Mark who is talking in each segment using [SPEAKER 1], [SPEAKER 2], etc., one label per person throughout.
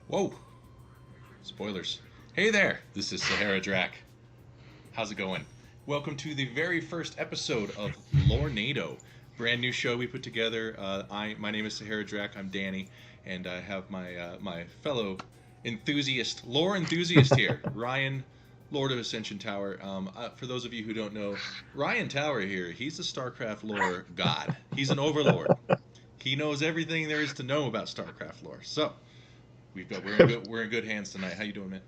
[SPEAKER 1] Whoa! Spoilers. Hey there, this is Sahara Drac. How's it going? Welcome to the very first episode of Lorenado, brand new show we put together. My name is Sahara Drac. I'm Danny, and I have my fellow lore enthusiast here, Ryan, Lord of Ascension Tower. For those of you who don't know, Ryan Tower here, he's the StarCraft lore god. He's an overlord. He knows everything there is to know about StarCraft lore. So we're in good hands tonight. How you doing, man?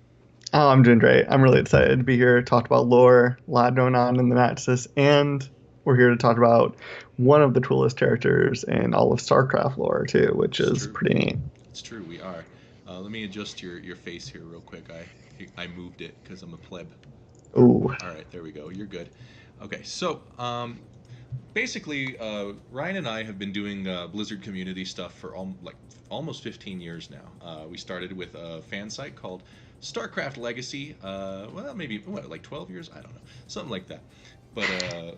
[SPEAKER 2] Oh, I'm doing great. I'm really excited to be here, talk about lore, a lot going on in the Nexus, and we're here to talk about one of the coolest characters in all of StarCraft lore too, which
[SPEAKER 1] It's
[SPEAKER 2] is
[SPEAKER 1] true.
[SPEAKER 2] pretty neat.
[SPEAKER 1] It's true. We are. Let me adjust your face here real quick. I moved it because I'm a pleb.
[SPEAKER 2] Ooh.
[SPEAKER 1] All right, there we go. You're good. Okay, so basically, Ryan and I have been doing Blizzard community stuff for almost 15 years now. We started with a fan site called StarCraft Legacy. Well, maybe like 12 years. I don't know, something like that. But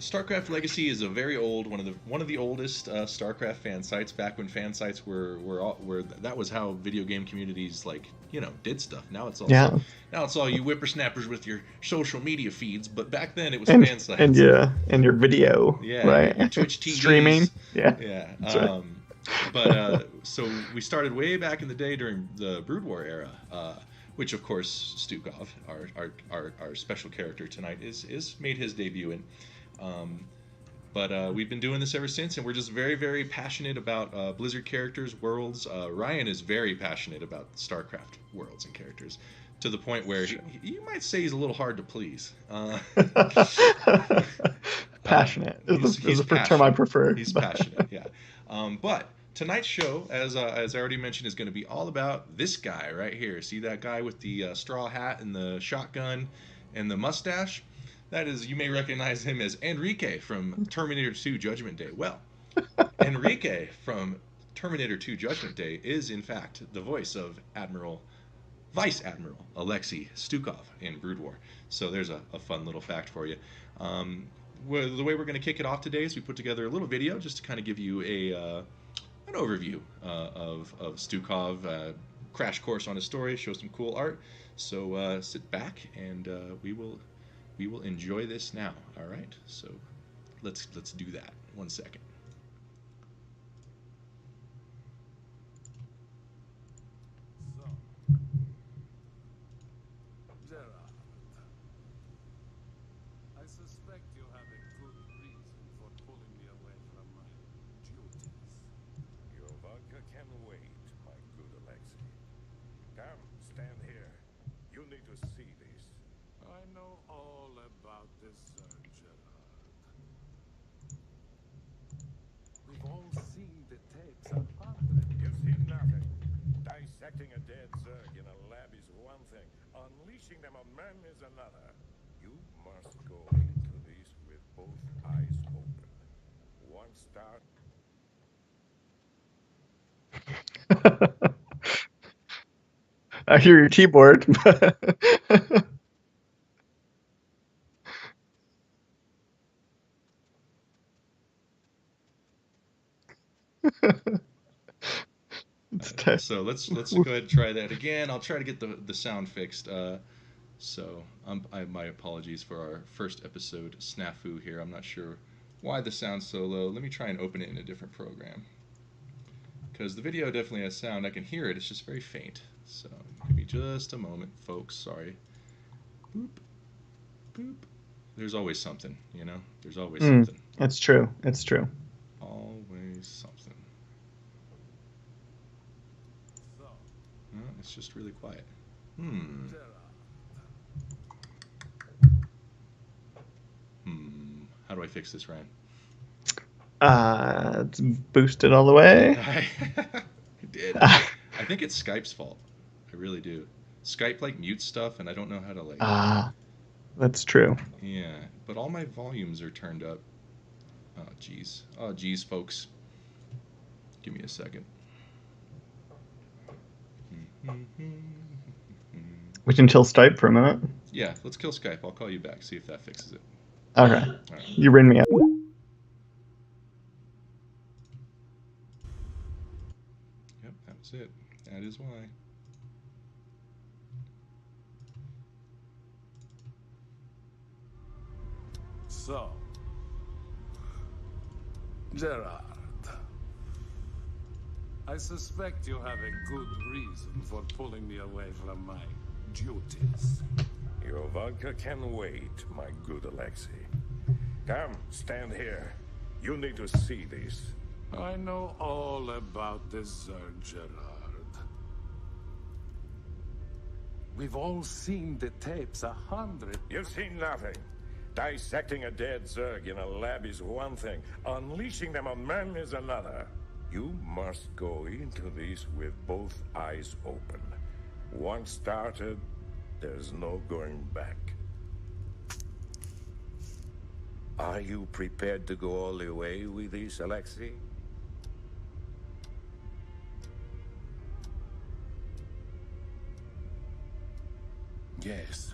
[SPEAKER 1] StarCraft Legacy is a very old one of the oldest StarCraft fan sites. Back when fan sites were that was how video game communities did stuff.
[SPEAKER 2] Yeah.
[SPEAKER 1] Now it's all you whippersnappers with your social media feeds. But back then it was
[SPEAKER 2] And
[SPEAKER 1] fan sites.
[SPEAKER 2] and yeah, and your video,
[SPEAKER 1] Yeah,
[SPEAKER 2] right?
[SPEAKER 1] your Twitch TVs.
[SPEAKER 2] Streaming. Yeah.
[SPEAKER 1] Yeah.
[SPEAKER 2] That's right.
[SPEAKER 1] But so we started way back in the day during the Brood War era, which of course Stukov, our special character tonight, is made his debut in. But we've been doing this ever since, and we're just very, very passionate about Blizzard characters, worlds. Ryan is very passionate about StarCraft worlds and characters, to the point where you might say he's a little hard to please.
[SPEAKER 2] Passionate is the
[SPEAKER 1] passionate.
[SPEAKER 2] term I prefer.
[SPEAKER 1] He's passionate, yeah. But tonight's show, as I already mentioned, is going to be all about this guy right here. See that guy with the straw hat and the shotgun and the mustache? That is, you may recognize him as Enrique from Terminator 2 Judgment Day. Well, Enrique from Terminator 2 Judgment Day is, in fact, the voice of Vice Admiral Alexei Stukov in Brood War. So there's a fun little fact for you. The way we're going to kick it off today is we put together a little video just to kind of give you an overview of Stukov, crash course on his story, show some cool art. So sit back and we will enjoy this now. All right, so let's do that. 1 second.
[SPEAKER 3] I suspect you have a good reason for pulling me away from my duties.
[SPEAKER 4] Your vodka can wait, my good Alexei. Come, stand here. You need to see this.
[SPEAKER 3] I know all about this, Sir Gerard. We've all seen the tapes a hundred.
[SPEAKER 4] You see nothing. Dissecting a dead Zerg in a lab is one thing. Unleashing them on men is another. You must go into this with both eyes open. One start.
[SPEAKER 2] I hear your keyboard.
[SPEAKER 1] So let's go ahead and try that again. I'll try to get the sound fixed. My apologies for our first episode snafu here. I'm not sure why the sound's so low. Let me try and open it in a different program, because the video definitely has sound. I can hear it. It's just very faint. So give me just a moment, folks. Sorry. Boop, boop. There's always something, you know. There's always something.
[SPEAKER 2] It's true. It's true.
[SPEAKER 1] Always something.
[SPEAKER 3] So,
[SPEAKER 1] It's just really quiet.
[SPEAKER 3] Gerard,
[SPEAKER 1] How do I fix this, Ryan?
[SPEAKER 2] It's boosted all the way.
[SPEAKER 1] I did. I think it's Skype's fault. I really do. Skype mutes stuff, and I don't know how to
[SPEAKER 2] That's true.
[SPEAKER 1] Yeah, but all my volumes are turned up. Oh geez. Oh geez, folks. Give me a second.
[SPEAKER 2] We can chill Skype for a minute.
[SPEAKER 1] Yeah, let's kill Skype. I'll call you back. See if that fixes it.
[SPEAKER 2] Okay.
[SPEAKER 1] All right.
[SPEAKER 2] You ring me up.
[SPEAKER 1] Yep, that was it. That is why.
[SPEAKER 3] So, Gerard, I suspect you have a good reason for pulling me away from my duties.
[SPEAKER 4] Your vodka can wait, my good Alexei. Come, stand here. You need to see this.
[SPEAKER 3] I know all about this Zerg, Gerard. We've all seen the tapes 100.
[SPEAKER 4] You've seen nothing. Dissecting a dead Zerg in a lab is one thing. Unleashing them on men is another. You must go into this with both eyes open. Once started, there's no going back. Are you prepared to go all the way with this, Alexei?
[SPEAKER 3] Yes.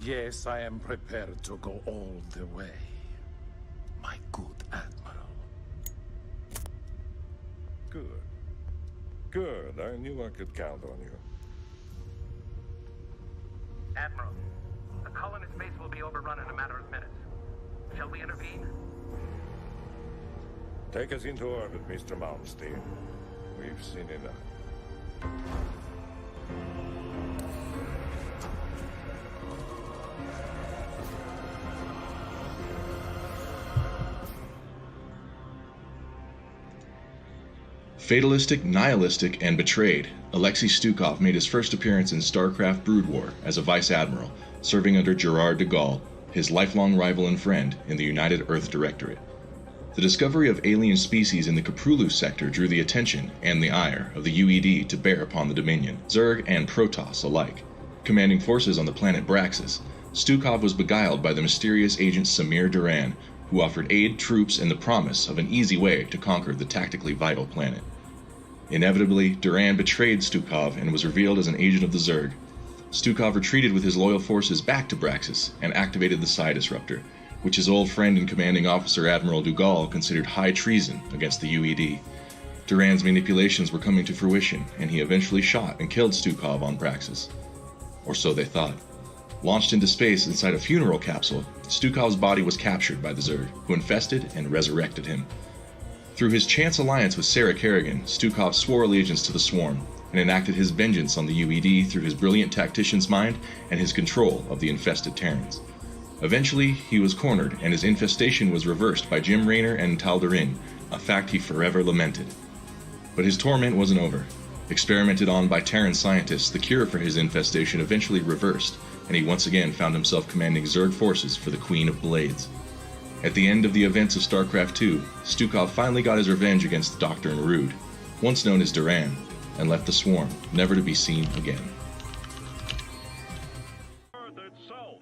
[SPEAKER 3] Yes, I am prepared to go all the way. My good Admiral.
[SPEAKER 4] Good. Good. I knew I could count on you.
[SPEAKER 5] Admiral, the colonist base will be overrun in a matter of minutes. Shall we intervene?
[SPEAKER 4] Take us into orbit, Mr. Malmsteen. We've seen enough.
[SPEAKER 1] Fatalistic, nihilistic, and betrayed, Alexei Stukov made his first appearance in StarCraft Brood War as a Vice Admiral, serving under Gerard de Gaulle, his lifelong rival and friend in the United Earth Directorate. The discovery of alien species in the Kaprulu sector drew the attention and the ire of the UED to bear upon the Dominion, Zerg and Protoss alike. Commanding forces on the planet Braxis, Stukov was beguiled by the mysterious agent Samir Duran, who offered aid, troops, and the promise of an easy way to conquer the tactically vital planet. Inevitably, Duran betrayed Stukov and was revealed as an agent of the Zerg. Stukov retreated with his loyal forces back to Braxis and activated the Psi Disruptor, which his old friend and commanding officer Admiral Dugal considered high treason against the UED. Duran's manipulations were coming to fruition, and he eventually shot and killed Stukov on Braxis. Or so they thought. Launched into space inside a funeral capsule, Stukov's body was captured by the Zerg, who infested and resurrected him. Through his chance alliance with Sarah Kerrigan, Stukov swore allegiance to the Swarm, and enacted his vengeance on the UED through his brilliant tactician's mind and his control of the infested Terrans. Eventually, he was cornered, and his infestation was reversed by Jim Raynor and Tal'Darin, a fact he forever lamented. But his torment wasn't over. Experimented on by Terran scientists, the cure for his infestation eventually reversed, and he once again found himself commanding Zerg forces for the Queen of Blades. At the end of the events of StarCraft II, Stukov finally got his revenge against the Doctor and Rude, once known as Duran, and left the Swarm, never to be seen again.
[SPEAKER 6] Earth itself.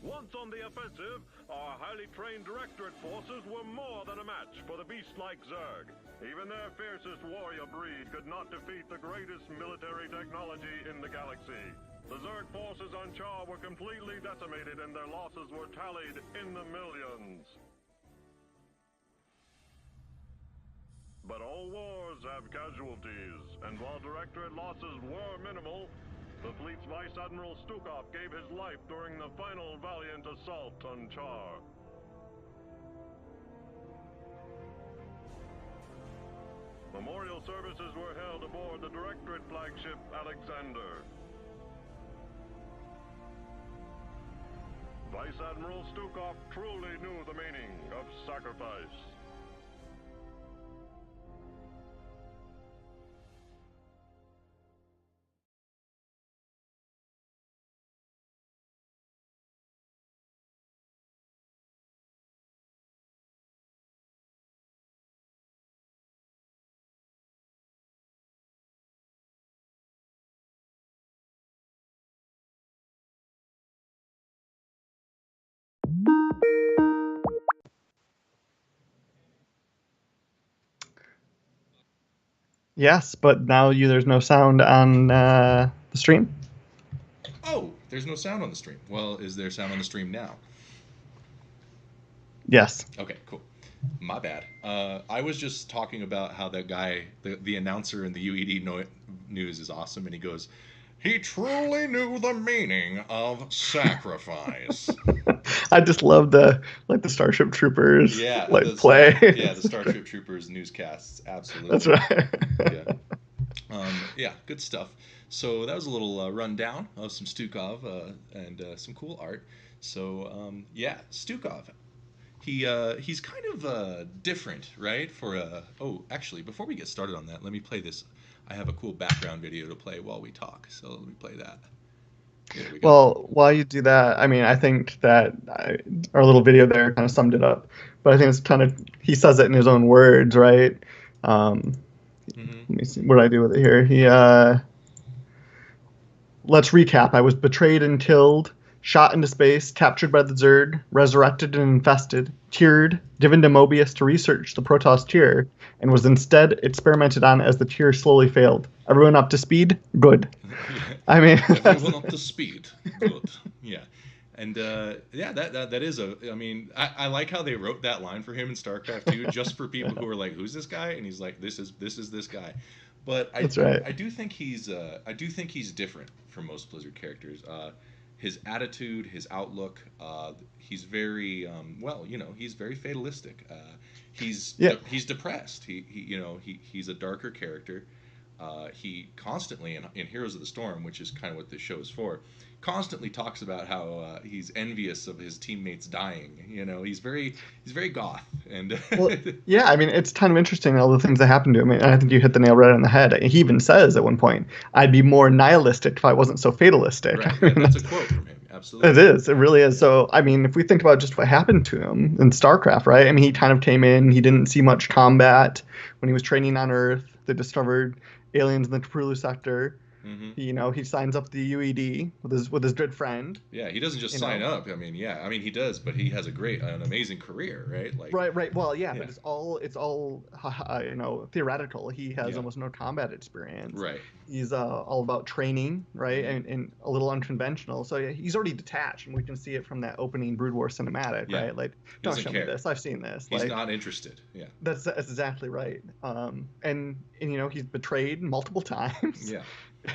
[SPEAKER 6] Once on the offensive, our highly trained Directorate forces were more than a match for the beast-like Zerg. Even their fiercest warrior breed could not defeat the greatest military technology in the galaxy. The Zerg forces on Char were completely decimated and their losses were tallied in the millions. But all wars have casualties, and while Directorate losses were minimal, the fleet's Vice Admiral Stukov gave his life during the final valiant assault on Char. Memorial services were held aboard the Directorate flagship Alexander. Vice Admiral Stukov truly knew the meaning of sacrifice.
[SPEAKER 2] Yes, but now there's no sound on the stream.
[SPEAKER 1] Oh, there's no sound on the stream. Well, is there sound on the stream now?
[SPEAKER 2] Yes.
[SPEAKER 1] Okay, cool. My bad. I was just talking about how that guy, the announcer in the UED news is awesome, and he goes, "He truly knew the meaning of sacrifice."
[SPEAKER 2] I just love the Starship Troopers
[SPEAKER 1] Yeah,
[SPEAKER 2] play.
[SPEAKER 1] the Starship Troopers newscasts, absolutely.
[SPEAKER 2] That's right.
[SPEAKER 1] Yeah. Yeah, good stuff. So that was a little rundown of some Stukov and some cool art. So yeah, Stukov. He's kind of different, right? Actually, before we get started on that, let me play this. I have a cool background video to play while we talk. So let me play that. Here we go.
[SPEAKER 2] Well, while you do that, I mean, I think that our little video there kind of summed it up. But I think it's kind of, he says it in his own words, right? Let me see, what do I do with it here? Let's recap. I was betrayed and killed, shot into space, captured by the Zerg, resurrected and infested, tiered, given to Mobius to research the Protoss tier, and was instead experimented on as the tier slowly failed. Everyone up to speed? Good. I mean,
[SPEAKER 1] everyone up to speed. Good. Yeah. And yeah, that is I mean, I like how they wrote that line for him in StarCraft 2 just for people who are like, who's this guy? And he's like, this is this guy. But
[SPEAKER 2] That's right.
[SPEAKER 1] I do think he's different from most Blizzard characters. His attitude, his outlook, he's very he's very fatalistic. He's depressed. He's a darker character. He constantly in Heroes of the Storm, which is kind of what this show is for, constantly talks about how he's envious of his teammates dying. He's very goth. And
[SPEAKER 2] well, yeah, I mean, it's kind of interesting all the things that happened to him, and I think you hit the nail right on the head. He even says at one point, "I'd be more nihilistic if I wasn't so fatalistic."
[SPEAKER 1] Right, I mean, that's a quote from him. Absolutely,
[SPEAKER 2] it is. It really is. So, I mean, if we think about just what happened to him in StarCraft, right? I mean, he kind of came in. He didn't see much combat when he was training on Earth. They discovered aliens in the Kapulu sector. He signs up the UED with his good friend.
[SPEAKER 1] Yeah, he doesn't just sign up. I mean, he does, but he has an amazing career, right?
[SPEAKER 2] Right. Well, yeah, but it's all theoretical. He has almost no combat experience.
[SPEAKER 1] Right.
[SPEAKER 2] He's all about training, right, and a little unconventional. So yeah, he's already detached, and we can see it from that opening Brood War cinematic, right? Like, don't show me this. I've seen this.
[SPEAKER 1] He's not interested. Yeah.
[SPEAKER 2] That's exactly right. And he's betrayed multiple times.
[SPEAKER 1] Yeah.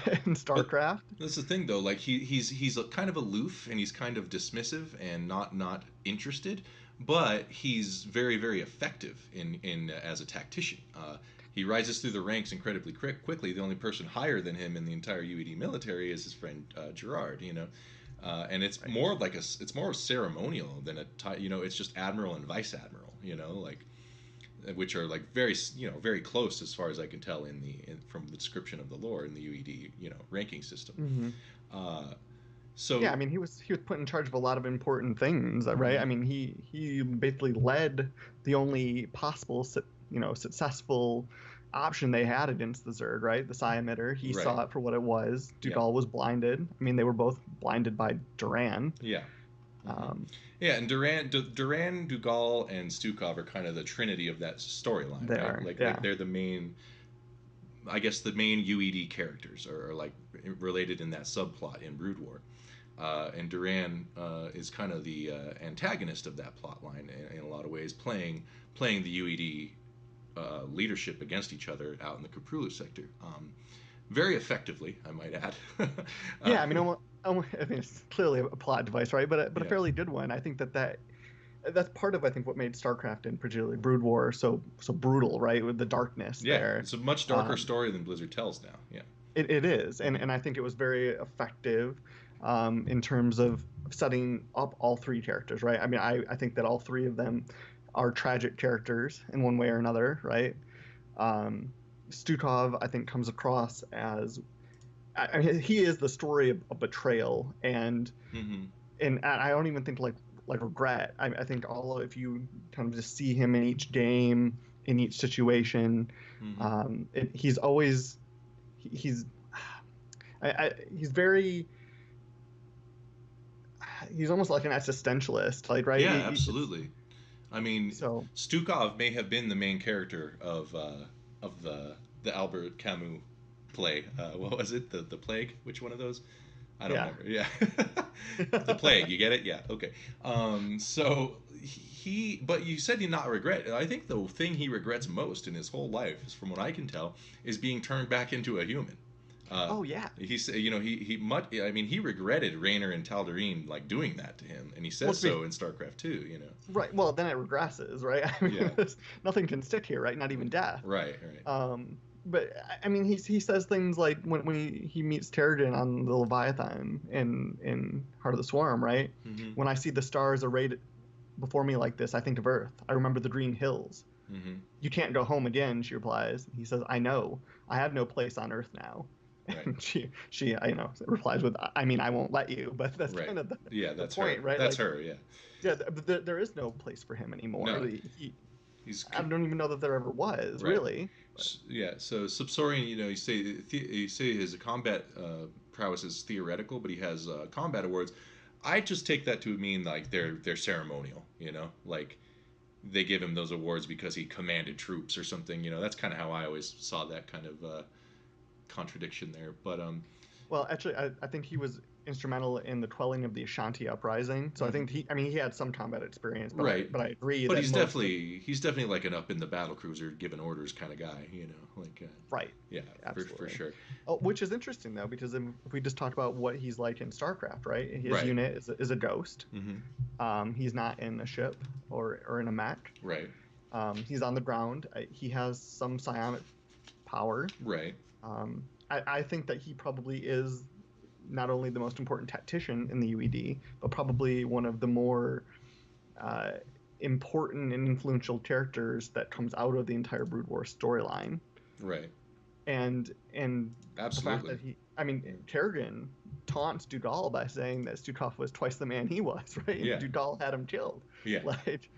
[SPEAKER 2] In StarCraft.
[SPEAKER 1] But that's the thing, though. Like he's kind of aloof and he's kind of dismissive and not interested, but he's very, very effective in as a tactician. He rises through the ranks incredibly quickly. The only person higher than him in the entire UED military is his friend Gerard. And it's more like it's more ceremonial than it's just admiral and vice admiral. Which are like very very close as far as I can tell from the description of the lore in the UED ranking system. So
[SPEAKER 2] yeah, I mean he was put in charge of a lot of important things, right? I mean he basically led the only possible successful option they had against the Zerg, right? The Psi emitter. He saw it for what it was. Dugal was blinded. I mean, they were both blinded by Duran.
[SPEAKER 1] Yeah. Yeah, and Duran, Dugal, and Stukov are kind of the trinity of that storyline. Right? Like they're the main, I guess the main UED characters are like related in that subplot in Brood War. And Duran is kind of the antagonist of that plot line in a lot of ways, playing the UED leadership against each other out in the Kapulu sector. Very effectively, I might add.
[SPEAKER 2] Yeah, I mean, it's clearly a plot device, right? But a fairly good one. I think that's part of what made StarCraft and particularly Brood War so brutal, right? With the darkness there.
[SPEAKER 1] It's a much darker story than Blizzard tells now. Yeah,
[SPEAKER 2] it is, and I think it was very effective in terms of setting up all three characters, right? I mean, I think that all three of them are tragic characters in one way or another, right? Stukov, I think, comes across as, I mean, he is the story of betrayal, and I don't even think like regret. I think if you kind of just see him in each game, in each situation, he's always he's almost like an existentialist, like, right?
[SPEAKER 1] Yeah, absolutely. I mean, Stukov may have been the main character of the Albert Camus play. What was it? The Plague? Which one of those? I don't remember. Yeah. The Plague. You get it? Yeah. Okay. But you said he not regret. I think the thing he regrets most in his whole life, is from what I can tell, is being turned back into a human.
[SPEAKER 2] Oh yeah.
[SPEAKER 1] He's I mean, he regretted Raynor and Tal'Darim like doing that to him, and he says so in StarCraft 2. You know.
[SPEAKER 2] Right. Well, then it regresses, right? I mean,
[SPEAKER 1] Yeah.
[SPEAKER 2] nothing can stick here, right? Not even death.
[SPEAKER 1] Right.
[SPEAKER 2] But I mean, he says things like when he meets Terrigen on the Leviathan in Heart of the Swarm, right?
[SPEAKER 1] Mm-hmm.
[SPEAKER 2] When I see the stars arrayed before me like this, I think of Earth. I remember the green hills.
[SPEAKER 1] Mm-hmm.
[SPEAKER 2] You can't go home again, she replies. He says, I know. I have no place on Earth now.
[SPEAKER 1] Right.
[SPEAKER 2] And she replies with, I mean, I won't let you. But that's kind of
[SPEAKER 1] that's
[SPEAKER 2] the point,
[SPEAKER 1] her.
[SPEAKER 2] right?
[SPEAKER 1] That's her, yeah.
[SPEAKER 2] Yeah, there is no place for him anymore.
[SPEAKER 1] No.
[SPEAKER 2] I don't even know that there ever was, really.
[SPEAKER 1] But. Yeah, so Subsaurian, you say his combat prowess is theoretical, but he has combat awards. I just take that to mean like they're ceremonial, you know, like they give him those awards because he commanded troops or something, you know. That's kind of how I always saw that kind of contradiction there. But
[SPEAKER 2] well, actually, I think he was instrumental in the quelling of the Ashanti uprising. So I think he had some combat experience. But
[SPEAKER 1] right.
[SPEAKER 2] But I agree.
[SPEAKER 1] But he's definitely like an up in the battle cruiser, giving orders kind of guy. You know, like
[SPEAKER 2] right.
[SPEAKER 1] Yeah, for sure.
[SPEAKER 2] Oh, which is interesting though, because if we just talk about what he's like in StarCraft, right? His unit is a ghost.
[SPEAKER 1] Mm-hmm.
[SPEAKER 2] He's not in a ship or in a mech.
[SPEAKER 1] Right.
[SPEAKER 2] He's on the ground. He has some psionic power.
[SPEAKER 1] Right.
[SPEAKER 2] I think that he probably is not only the most important tactician in the UED, but probably one of the more important and influential characters that comes out of the entire Brood War storyline.
[SPEAKER 1] Right.
[SPEAKER 2] And
[SPEAKER 1] absolutely.
[SPEAKER 2] The fact that Terrigen taunts Dougal by saying that Stukov was twice the man he was, right?
[SPEAKER 1] Yeah.
[SPEAKER 2] And Dougal had him killed.
[SPEAKER 1] Yeah.
[SPEAKER 2] Like,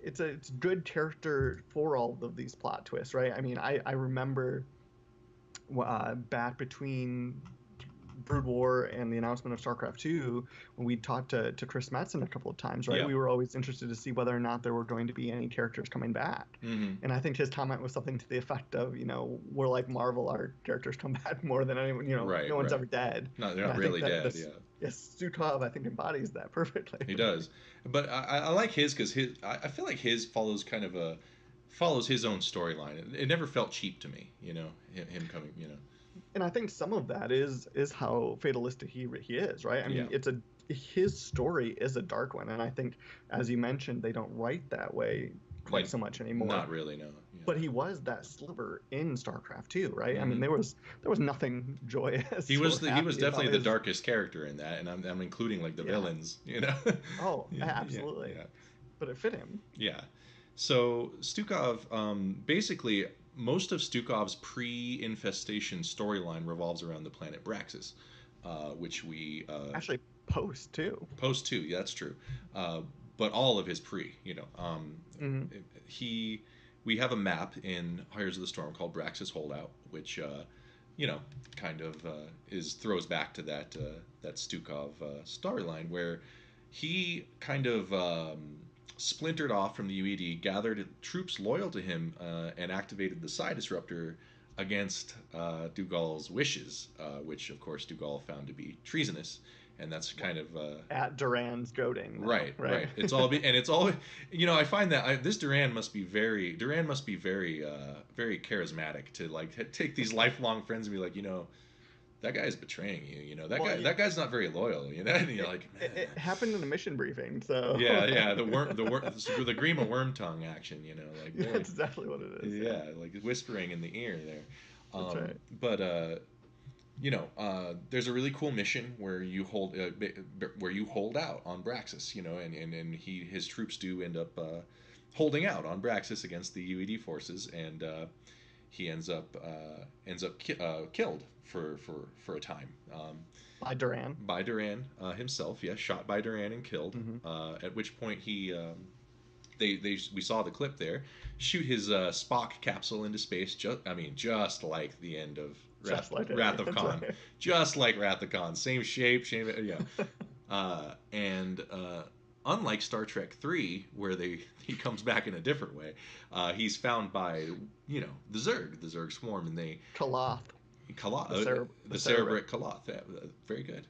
[SPEAKER 2] it's good character for all of these plot twists, right? I mean, I remember back between Brood War and the announcement of StarCraft 2, when we talked to Chris Metzen a couple of times, right?
[SPEAKER 1] Yeah.
[SPEAKER 2] We were always interested to see whether or not there were going to be any characters coming back.
[SPEAKER 1] Mm-hmm.
[SPEAKER 2] And I think his comment was something to the effect of, we're like Marvel, our characters come back more than anyone, no one's ever dead.
[SPEAKER 1] No, they're not really dead, yeah.
[SPEAKER 2] Yes, Stukov, I think, embodies that perfectly.
[SPEAKER 1] He does. But I like his because I feel like his follows his own storyline. It never felt cheap to me, him coming,
[SPEAKER 2] And I think some of that is how fatalistic he is, right? I mean, his story is a dark one, and I think, as you mentioned, they don't write that way quite so much anymore.
[SPEAKER 1] Not really, no. Yeah.
[SPEAKER 2] But he was that sliver in StarCraft 2, right? Mm-hmm. I mean, there was nothing joyous.
[SPEAKER 1] He was definitely the darkest character in that, and I'm including like the villains,
[SPEAKER 2] Oh, absolutely. Yeah. But it fit him.
[SPEAKER 1] Yeah. So Stukov, basically, most of Stukov's pre-infestation storyline revolves around the planet Braxis, which we
[SPEAKER 2] actually post too.
[SPEAKER 1] Yeah, that's true. But all of his pre, we have a map in Hearts of the Storm called Braxis Holdout, which kind of throws back to that Stukov storyline where he kind of splintered off from the UED, gathered troops loyal to him, and activated the Psi Disruptor against Dougal's wishes, which of course Dougal found to be treasonous. And that's kind of
[SPEAKER 2] at Duran's goading.
[SPEAKER 1] Right. It's all I find that this Duran must be very very charismatic to like take these lifelong friends and be like, that guy's betraying you. That guy's not very loyal. And you're like, man.
[SPEAKER 2] It happened in a mission briefing. So
[SPEAKER 1] yeah, the Grima worm tongue action. Like
[SPEAKER 2] that's exactly what it is.
[SPEAKER 1] Yeah, like whispering in the ear there.
[SPEAKER 2] That's right.
[SPEAKER 1] But there's a really cool mission where you hold out on Braxis, and his troops do end up holding out on Braxis against the UED forces, and he ends up killed for a time.
[SPEAKER 2] By Duran.
[SPEAKER 1] By Duran himself, yes, shot by Duran and killed.
[SPEAKER 2] Mm-hmm.
[SPEAKER 1] At which point we saw the clip there, shoot his Spock capsule into space, just like the end of Wrath of Khan. Right. Just like Wrath of Khan. Same shape, and unlike Star Trek 3, where he comes back in a different way, he's found by, the Zerg swarm, and they...
[SPEAKER 2] Kaloth.
[SPEAKER 1] The Cerebrate Kaloth. Yeah, very good.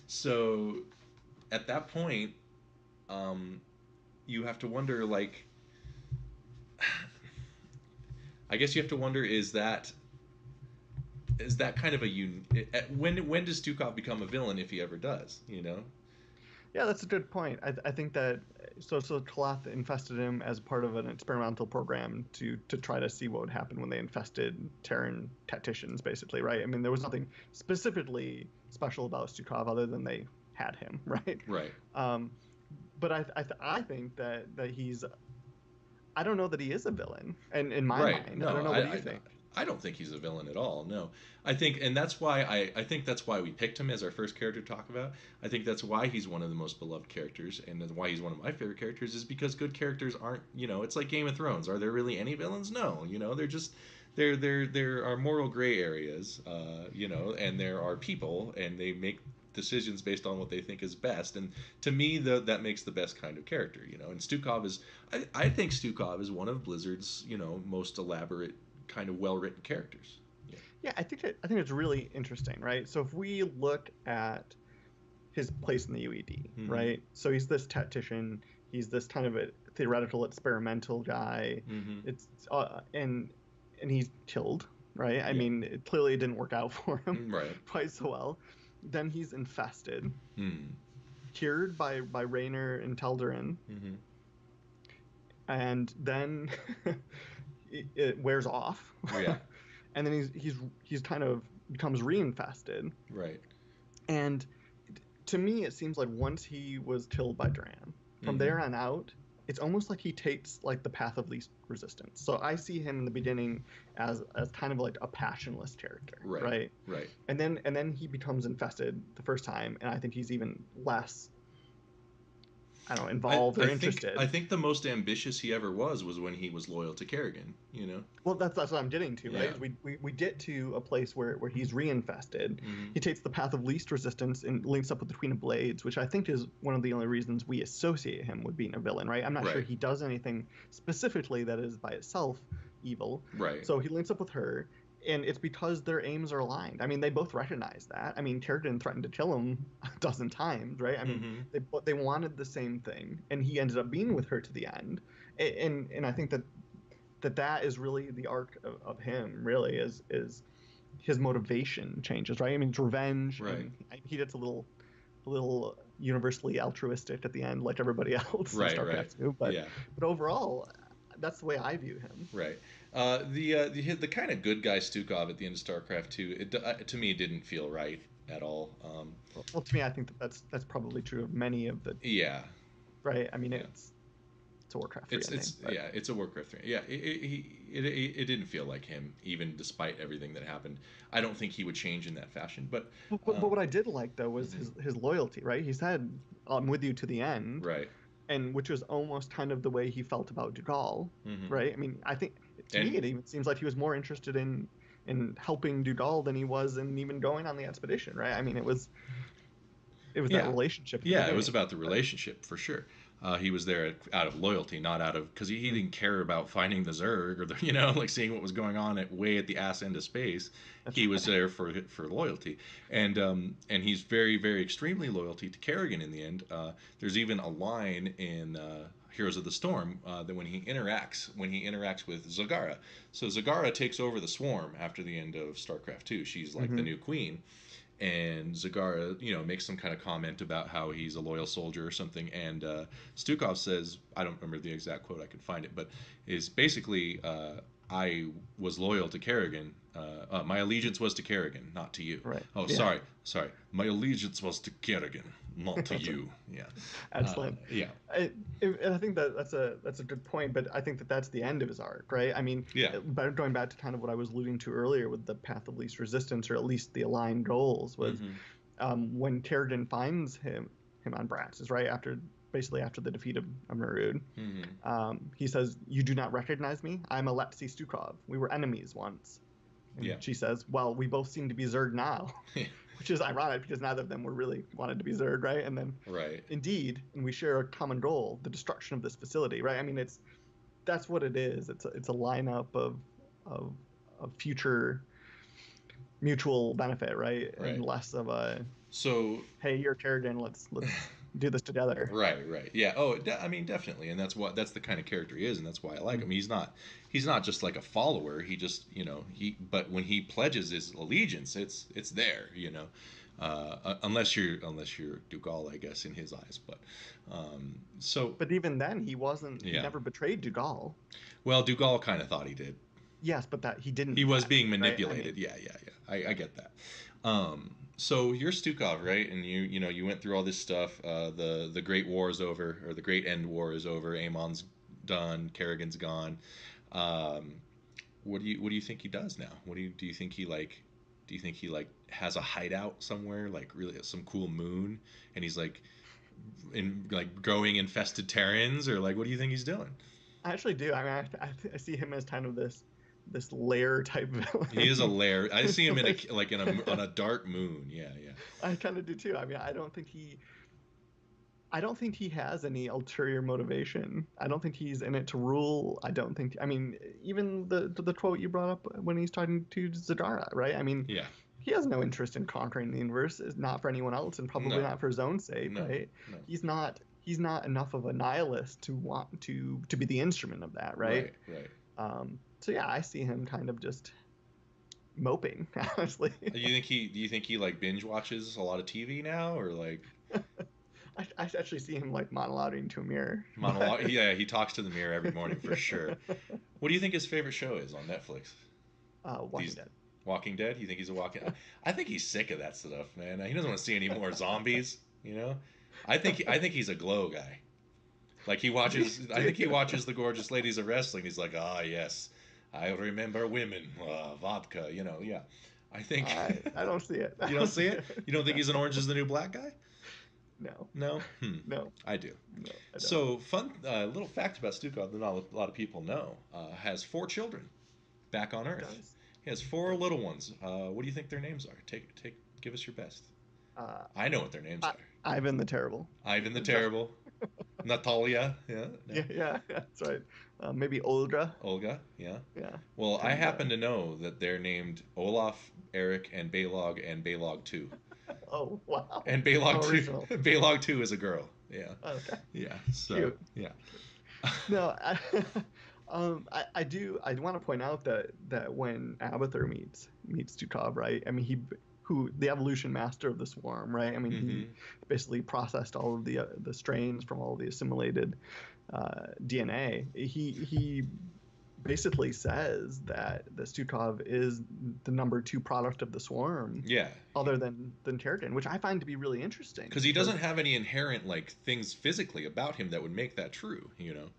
[SPEAKER 1] So, at that point, you have to wonder, like... I guess you have to wonder, is that is that kind of when does Stukov become a villain if he ever does? You know?
[SPEAKER 2] Yeah, that's a good point. I think that so Kalath infested him as part of an experimental program to try to see what would happen when they infested Terran tacticians, basically, right? I mean, there was nothing specifically special about Stukov other than they had him, right?
[SPEAKER 1] Right.
[SPEAKER 2] But I think that he's, I don't know that he is a villain, and in my
[SPEAKER 1] Right.
[SPEAKER 2] mind,
[SPEAKER 1] No,
[SPEAKER 2] I don't know what you think.
[SPEAKER 1] I don't think he's a villain at all. No, I think, and that's why I think that's why we picked him as our first character to talk about. I think that's why he's one of the most beloved characters, and why he's one of my favorite characters is because good characters aren't, it's like Game of Thrones. Are there really any villains? No, they're just there are moral gray areas, and there are people, and they make decisions based on what they think is best, and to me that makes the best kind of character, and Stukov is, I think Stukov is one of Blizzard's most elaborate kind of well-written characters.
[SPEAKER 2] Yeah, I think it's really interesting, right? So if we look at his place in the UED, right? So he's this tactician, he's this kind of a theoretical experimental guy. It's and he's killed, right? I mean, it clearly didn't work out for him quite so well. Then he's infested, cured by Raynor and Teldarin, and then it wears off.
[SPEAKER 1] Yeah.
[SPEAKER 2] And then he's kind of becomes reinfested.
[SPEAKER 1] Right.
[SPEAKER 2] And to me, it seems like once he was killed by Dran, from there on out, it's almost like he takes like the path of least resistance. So I see him in the beginning as kind of like a passionless character, right? And then he becomes infested the first time, and I think he's even less, I don't know, involved or interested.
[SPEAKER 1] I think the most ambitious he ever was when he was loyal to Kerrigan,
[SPEAKER 2] Well, that's what I'm getting to, right? Yeah. We get to a place where he's reinfested. He takes the path of least resistance and links up with the Queen of Blades, which I think is one of the only reasons we associate him with being a villain, right? I'm not sure he does anything specifically that is by itself evil.
[SPEAKER 1] Right.
[SPEAKER 2] So he links up with her, and it's because their aims are aligned. I mean, they both recognize that. I mean, Kerrigan threatened to kill him a dozen times, right? I mean, they wanted the same thing, and he ended up being with her to the end. And I think that is really the arc of him. Really, is his motivation changes, right? I mean, it's revenge.
[SPEAKER 1] Right.
[SPEAKER 2] And he gets a little universally altruistic at the end, like everybody else.
[SPEAKER 1] Right.
[SPEAKER 2] In StarCraft 2. But overall, that's the way I view him.
[SPEAKER 1] Right. The kind of good guy Stukov at the end of StarCraft 2, to me didn't feel right at all.
[SPEAKER 2] Well, to me, I think that's probably true of many of the.
[SPEAKER 1] Yeah.
[SPEAKER 2] Right. I mean, it's a Warcraft 3 ending.
[SPEAKER 1] It's a Warcraft 3. Yeah. It didn't feel like him, even despite everything that happened. I don't think he would change in that fashion. But
[SPEAKER 2] what I did like though was his loyalty. Right. He said, "I'm with you to the end."
[SPEAKER 1] Right.
[SPEAKER 2] And which was almost kind of the way he felt about Dugal, right? I mean, I think to me it even seems like he was more interested in helping Dugal than he was in even going on the expedition, right? I mean, it was that relationship.
[SPEAKER 1] Yeah, it was about the relationship for sure. He was there out of loyalty, not out of because he didn't care about finding the Zerg or like seeing what was going on way at the ass end of space. He was there for loyalty, and he's very, very extremely loyalty to Kerrigan in the end. There's even a line in Heroes of the Storm that when he interacts with Zagara. So Zagara takes over the Swarm after the end of StarCraft 2. She's like the new queen. And Zagara, makes some kind of comment about how he's a loyal soldier or something. And Stukov says, I don't remember the exact quote, I can find it, but is basically, I was loyal to Kerrigan. My allegiance was to Kerrigan, not to you.
[SPEAKER 2] Right.
[SPEAKER 1] Oh,
[SPEAKER 2] yeah.
[SPEAKER 1] Sorry. My allegiance was to Kerrigan, not to you. Yeah.
[SPEAKER 2] Excellent.
[SPEAKER 1] Yeah.
[SPEAKER 2] And I think that's a good point, but I think that's the end of his arc, right? I mean, going back to kind of what I was alluding to earlier with the path of least resistance, or at least the aligned goals, was when Kerrigan finds him on Braxis, right after the defeat of Marud. He says, "You do not recognize me? I'm Alexei Stukov. We were enemies once." And she says, "Well, we both seem to be Zerg now." Which is ironic because neither of them were really wanted to be Zerg, right? And then, indeed, and we share a common goal: the destruction of this facility, right? I mean, that's what it is. It's a lineup of future mutual benefit, right? And less of a hey, you're Kerrigan, let's do this together.
[SPEAKER 1] Right. Yeah. Oh, I mean, definitely, and that's the kind of character he is, and that's why I like him. He's not just like a follower. He just, but when he pledges his allegiance, it's there, unless you're Dugal, I guess, in his eyes. But so.
[SPEAKER 2] But even then, he wasn't.
[SPEAKER 1] Yeah.
[SPEAKER 2] He never betrayed Dugal.
[SPEAKER 1] Well, Dugal kind of thought he did.
[SPEAKER 2] Yes, but that he didn't.
[SPEAKER 1] He was being
[SPEAKER 2] right?
[SPEAKER 1] manipulated. Yeah. I get that. So you're Stukov, right? And you went through all this stuff. The Great War is over, or the Great End War is over. Amon's done. Kerrigan's gone. What do you think he does now? Do you think he like? Do you think he like has a hideout somewhere, like really some cool moon, and he's like growing infested Terrans, or like what do you think he's doing?
[SPEAKER 2] I actually do. I mean, I see him as kind of this lair type villain.
[SPEAKER 1] He is a lair. I see him on a dark moon. Yeah.
[SPEAKER 2] I kind of do too. I mean, I don't think he has any ulterior motivation. I don't think he's in it to rule. I mean, even the quote you brought up when he's talking to Zadara, right? I mean,
[SPEAKER 1] yeah.
[SPEAKER 2] He has no interest in conquering the universe. It's not for anyone else, and probably not for his own sake, right? No. He's not enough of a nihilist to want to be the instrument of that, right?
[SPEAKER 1] Right.
[SPEAKER 2] So yeah, I see him kind of just moping, honestly.
[SPEAKER 1] Do you think he like binge watches a lot of TV now, or like?
[SPEAKER 2] I actually see him like monologuing to a mirror.
[SPEAKER 1] Yeah, he talks to the mirror every morning for sure. What do you think his favorite show is on Netflix?
[SPEAKER 2] Walking Dead.
[SPEAKER 1] Walking Dead? You think he's a Walking? I think he's sick of that stuff, man. He doesn't want to see any more zombies. I think he's a Glow guy. Like he watches. I think he watches the gorgeous ladies of wrestling. He's like, yes, I remember women, vodka. Yeah. I think.
[SPEAKER 2] I don't see it.
[SPEAKER 1] You don't see it? You don't think he's an Orange Is the New Black guy?
[SPEAKER 2] No.
[SPEAKER 1] No?
[SPEAKER 2] No.
[SPEAKER 1] I do.
[SPEAKER 2] No, I don't.
[SPEAKER 1] So, fun little fact about Stukov that not a lot of people know. Has 4 children back on Earth. He has 4 little ones. What do you think their names are? Give us your best. I know what their names are.
[SPEAKER 2] Ivan the Terrible.
[SPEAKER 1] Ivan the Terrible. Natalia. Yeah. No.
[SPEAKER 2] Yeah, that's right. Maybe Olga.
[SPEAKER 1] Olga, yeah.
[SPEAKER 2] Yeah.
[SPEAKER 1] Well, I happen to know that they're named Olaf, Eric, and Balog 2.
[SPEAKER 2] Oh, wow.
[SPEAKER 1] And Balog 2 is a girl. Yeah.
[SPEAKER 2] Okay.
[SPEAKER 1] Yeah. So,
[SPEAKER 2] cute.
[SPEAKER 1] Yeah.
[SPEAKER 2] No, I want to point out that when Abathur meets Stukov, right? I mean, the evolution master of the swarm, right? I mean, he basically processed all of the strains from all of the assimilated DNA. He basically says that the Stukov is the number 2 product of the swarm.
[SPEAKER 1] Yeah.
[SPEAKER 2] Other than Terrigen, which I find to be really interesting.
[SPEAKER 1] Because he doesn't have any inherent things physically about him that would make that true.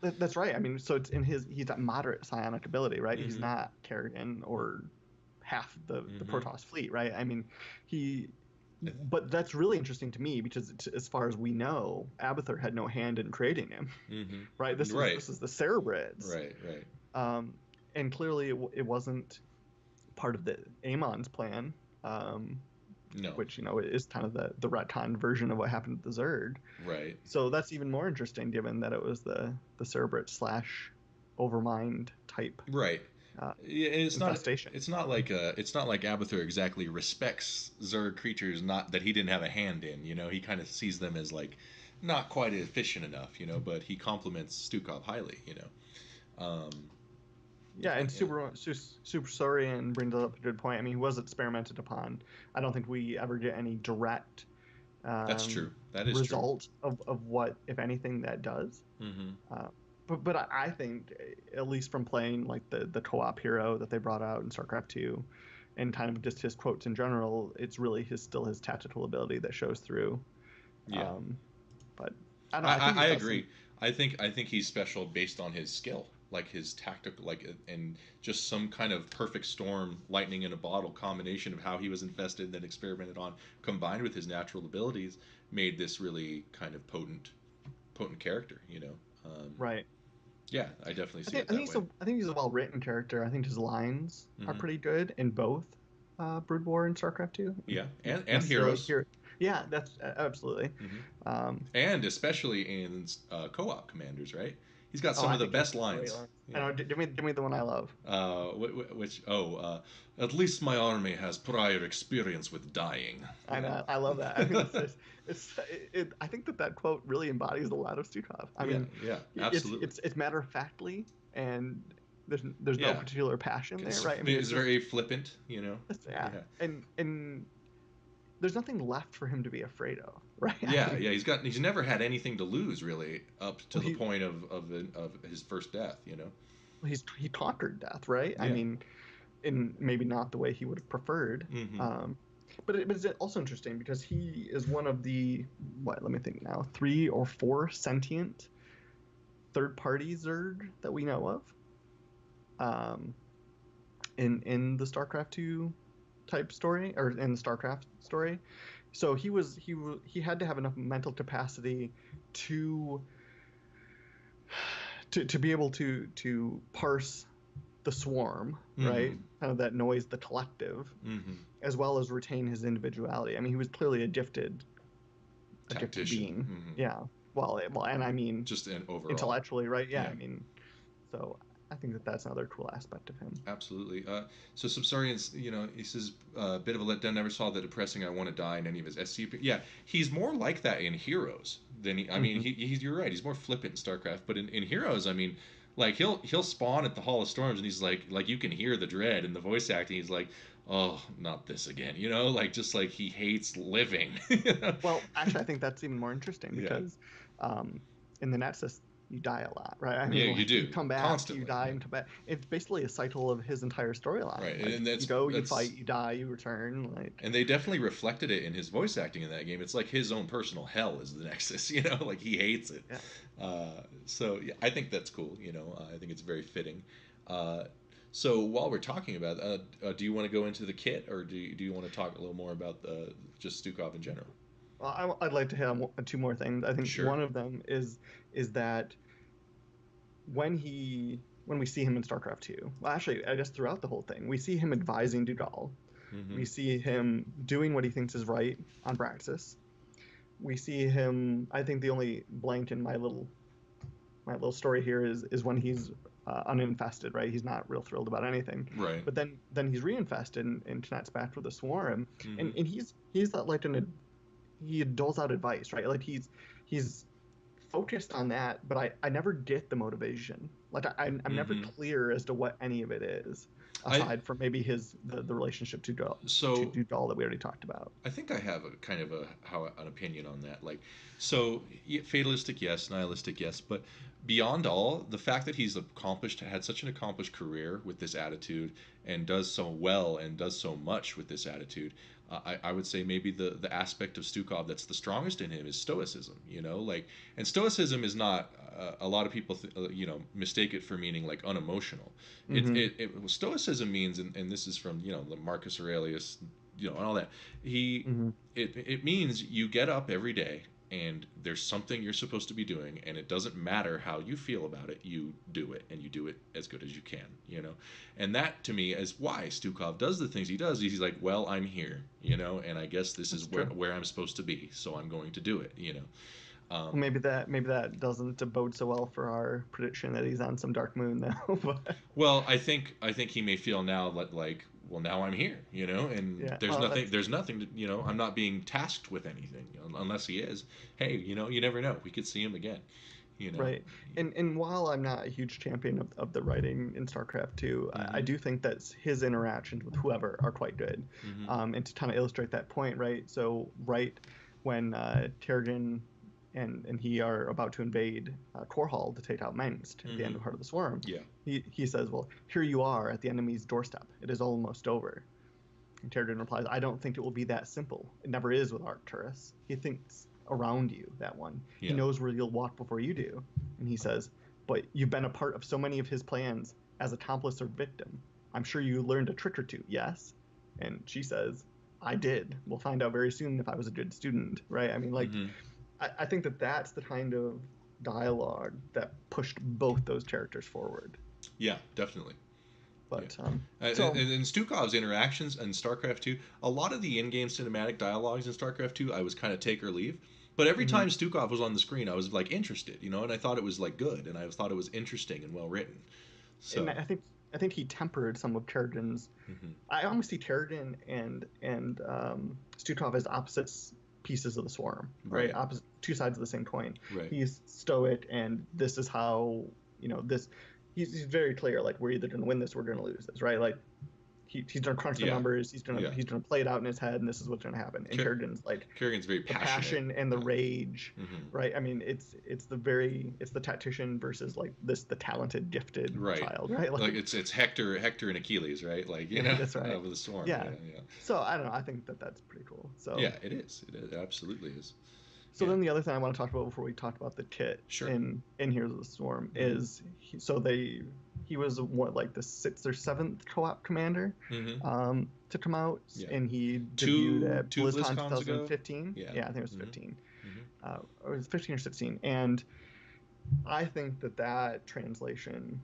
[SPEAKER 2] That's right. I mean, so it's he's at moderate psionic ability, right? Mm-hmm. He's not Terrigen or half the Protoss fleet, right? I mean, but that's really interesting to me because as far as we know, Abathur had no hand in creating him, right? This is the Cerebrids,
[SPEAKER 1] right.
[SPEAKER 2] And clearly it wasn't part of the Amon's plan,
[SPEAKER 1] no.
[SPEAKER 2] Which is kind of the retcon version of what happened to the Zerg,
[SPEAKER 1] right?
[SPEAKER 2] So that's even more interesting given that it was the Cerebrit / Overmind type,
[SPEAKER 1] right? It's
[SPEAKER 2] infestation.
[SPEAKER 1] It's not like Abathur exactly respects Zerg creatures, not that he didn't have a hand in. He kind of sees them as like not quite efficient enough. But he compliments Stukov highly.
[SPEAKER 2] Yeah, and Super Saurian brings up a good point. I mean, he was experimented upon. I don't think we ever get any direct.
[SPEAKER 1] That's true. That is
[SPEAKER 2] result true. Of what, if anything, that does. Mm-hmm. But I think, at least from playing like the co-op hero that they brought out in StarCraft 2, and kind of just his quotes in general, it's really still his tactical ability that shows through.
[SPEAKER 1] Yeah.
[SPEAKER 2] But I don't know.
[SPEAKER 1] I agree. I think he's special based on his skill, like his tactical, and just some kind of perfect storm, lightning in a bottle combination of how he was infested and then experimented on, combined with his natural abilities, made this really kind of potent character.
[SPEAKER 2] Right.
[SPEAKER 1] Yeah, I definitely see it that way.
[SPEAKER 2] I think he's a well-written character. I think his lines are pretty good in both Brood War and StarCraft 2.
[SPEAKER 1] Yeah, and Heroes.
[SPEAKER 2] Yeah, that's absolutely.
[SPEAKER 1] And especially in co-op commanders, right? He's got some
[SPEAKER 2] I
[SPEAKER 1] of the
[SPEAKER 2] think
[SPEAKER 1] best
[SPEAKER 2] it's great
[SPEAKER 1] lines.
[SPEAKER 2] I know. Give me the one I love.
[SPEAKER 1] At least my army has prior experience with dying.
[SPEAKER 2] I know. I love that. I mean, I think that quote really embodies a lot of Stukov. I mean,
[SPEAKER 1] yeah, absolutely.
[SPEAKER 2] It's matter of factly, and there's no
[SPEAKER 1] Yeah.
[SPEAKER 2] particular passion there, right? I mean,
[SPEAKER 1] it's very flippant, you know.
[SPEAKER 2] yeah. And there's nothing left for him to be afraid of, right?
[SPEAKER 1] Yeah, yeah. He's never had anything to lose really up to the point of his first death, you know.
[SPEAKER 2] He conquered death, right?
[SPEAKER 1] Yeah.
[SPEAKER 2] I mean, in maybe not the way he would have preferred. But it's also interesting because he is one of the let me think now, 3 or 4 sentient third-party Zerg that we know of. In the StarCraft 2 type story, or in the StarCraft story, so he had to have enough mental capacity to be able to parse the swarm, right? Kind of that noise, the collective, as well as retain his individuality. I mean, he was clearly a gifted being. Yeah. Well, and I mean,
[SPEAKER 1] just an overall
[SPEAKER 2] intellectually, right? Yeah. I mean, so I think that's another cool aspect of him.
[SPEAKER 1] Absolutely. So Subsarians, you know, he says, bit of a letdown, never saw the depressing I want to die in any of his SCP. Yeah, he's more like that in Heroes than I mean, you're right, he's more flippant in StarCraft, but in Heroes, I mean, like he'll spawn at the Hall of Storms and he's like you can hear the dread in the voice acting. He's like, oh, not this again, you know, like just like he hates living.
[SPEAKER 2] Well, actually, I think that's even more interesting because in the Nexus, you die a lot, right? I mean,
[SPEAKER 1] you do.
[SPEAKER 2] You come back,
[SPEAKER 1] constantly.
[SPEAKER 2] You die, and come back. It's basically a cycle of his entire storyline.
[SPEAKER 1] Right,
[SPEAKER 2] like,
[SPEAKER 1] and that's,
[SPEAKER 2] you go, you fight, you die, you return. Like,
[SPEAKER 1] and they definitely reflected it in his voice acting in that game. It's like his own personal hell is the Nexus, you know, like he hates it.
[SPEAKER 2] Yeah.
[SPEAKER 1] So yeah, I think that's cool. You know, I think it's very fitting. So while we're talking about, do you want to go into the kit, or do you want to talk a little more about just Stukov in general?
[SPEAKER 2] Well, I'd like to hit on 2 more things. I think one of them is that when we see him in StarCraft 2, well, actually, I guess throughout the whole thing, we see him advising Dugal. We see him doing what he thinks is right on Braxis. We see him. I think the only blank in my little story here is when he's uninfested, right? He's not real thrilled about anything.
[SPEAKER 1] Right.
[SPEAKER 2] But then he's reinfested and connects back with the swarm, and he's that like he doles out advice, right? Like he's focused on that, but I never get the motivation. Like I'm never clear as to what any of it is, aside from maybe the relationship to Dugal that we already talked about.
[SPEAKER 1] I think I have a kind of an opinion on that. Like, so fatalistic, yes; nihilistic, yes. But beyond all, the fact that he's had such an accomplished career with this attitude, and does so well and does so much with this attitude. I would say maybe the aspect of Stukov that's the strongest in him is stoicism, you know, like, and stoicism is not, a lot of people, you know, mistake it for meaning like unemotional. Stoicism means, and this is from, you know, Marcus Aurelius, you know, and all that. It means you get up every day and there's something you're supposed to be doing, and it doesn't matter how you feel about it, you do it, and you do it as good as you can, you know. And that, to me, is why Stukov does the things he does. He's like, well, I'm here, you know, and I guess this is where I'm supposed to be, so I'm going to do it, you know.
[SPEAKER 2] Maybe that doesn't bode so well for our prediction that he's on some dark moon now.
[SPEAKER 1] Well, I think he may feel now like, well, now I'm here, you know, and there's nothing to, you know, I'm not being tasked with anything, you know, unless he is. Hey, you know, you never know, we could see him again, you know. Right.
[SPEAKER 2] And while I'm not a huge champion of the writing in StarCraft 2, I do think that his interactions with whoever are quite good. And to kind of illustrate that point, right? So right when Terrigen and he are about to invade Korhal to take out Mengst at the end of Heart of the Swarm.
[SPEAKER 1] Yeah.
[SPEAKER 2] He says, well, here you are at the enemy's doorstep. It is almost over. And Terrigen replies, I don't think it will be that simple. It never is with Arcturus. He thinks around you, that one. Yeah. He knows where you'll walk before you do. And he says, but you've been a part of so many of his plans as accomplice or victim. I'm sure you learned a trick or two, yes? And she says, I did. We'll find out very soon if I was a good student, right? I mean, like... I think that's the kind of dialogue that pushed both those characters forward.
[SPEAKER 1] Yeah, definitely.
[SPEAKER 2] But
[SPEAKER 1] and Stukov's interactions in StarCraft 2, a lot of the in-game cinematic dialogues in StarCraft 2, I was kind of take or leave. But every time Stukov was on the screen, I was like interested, you know, and I thought it was like good, and I thought it was interesting and well written. So
[SPEAKER 2] And I think he tempered some of Terrigen's. I almost see Terrigen and Stukov as opposites pieces of the Swarm, right? Opposite, two sides of the same coin.
[SPEAKER 1] Right.
[SPEAKER 2] He's stoic, and this is how, you know, this. He's very clear. Like, we're either going to win this, or we're going to lose this, right? Like, he's going to crunch the numbers. He's going to play it out in his head, and this is what's going to happen. And Terrigen's like
[SPEAKER 1] Kerrigan's very passionate.
[SPEAKER 2] The passion and the rage, right? I mean, it's the tactician versus like the talented, gifted child, right?
[SPEAKER 1] Like it's Hector and Achilles, right? Like, you know,
[SPEAKER 2] that's right.
[SPEAKER 1] Of the Swarm.
[SPEAKER 2] Yeah. So I don't know. I think that's pretty cool. So
[SPEAKER 1] yeah, it is. It absolutely is.
[SPEAKER 2] So then the other thing I want to talk about before we talk about the Tit in Heroes of the Swarm is he was like the 6th or 7th co-op commander to come out, and he debuted at BlizzCon 2015. Yeah, I think it was 15. Or it was 15 or 16, and I think that translation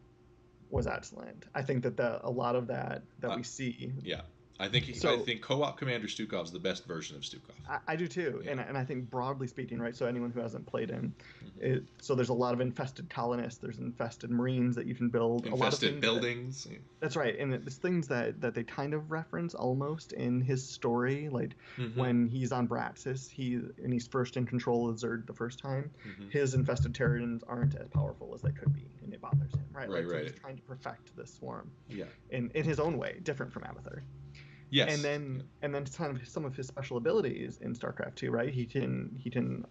[SPEAKER 2] was excellent. I think that a lot of that we see.
[SPEAKER 1] Yeah. I think co-op Commander Stukov's the best version of Stukov.
[SPEAKER 2] I do too, and I think broadly speaking, right? So anyone who hasn't played him, so there's a lot of infested colonists, there's infested Marines that you can build,
[SPEAKER 1] infested a lot of buildings.
[SPEAKER 2] That's right, and it's things that they kind of reference almost in his story, like when he's on Braxis, he's first in control of Zerd the first time. His infested Terrigens aren't as powerful as they could be, and it bothers him, right? So he's trying to perfect this swarm, in his own way, different from Abathur.
[SPEAKER 1] Yes.
[SPEAKER 2] And then kind of some of his special abilities in StarCraft 2, right? He can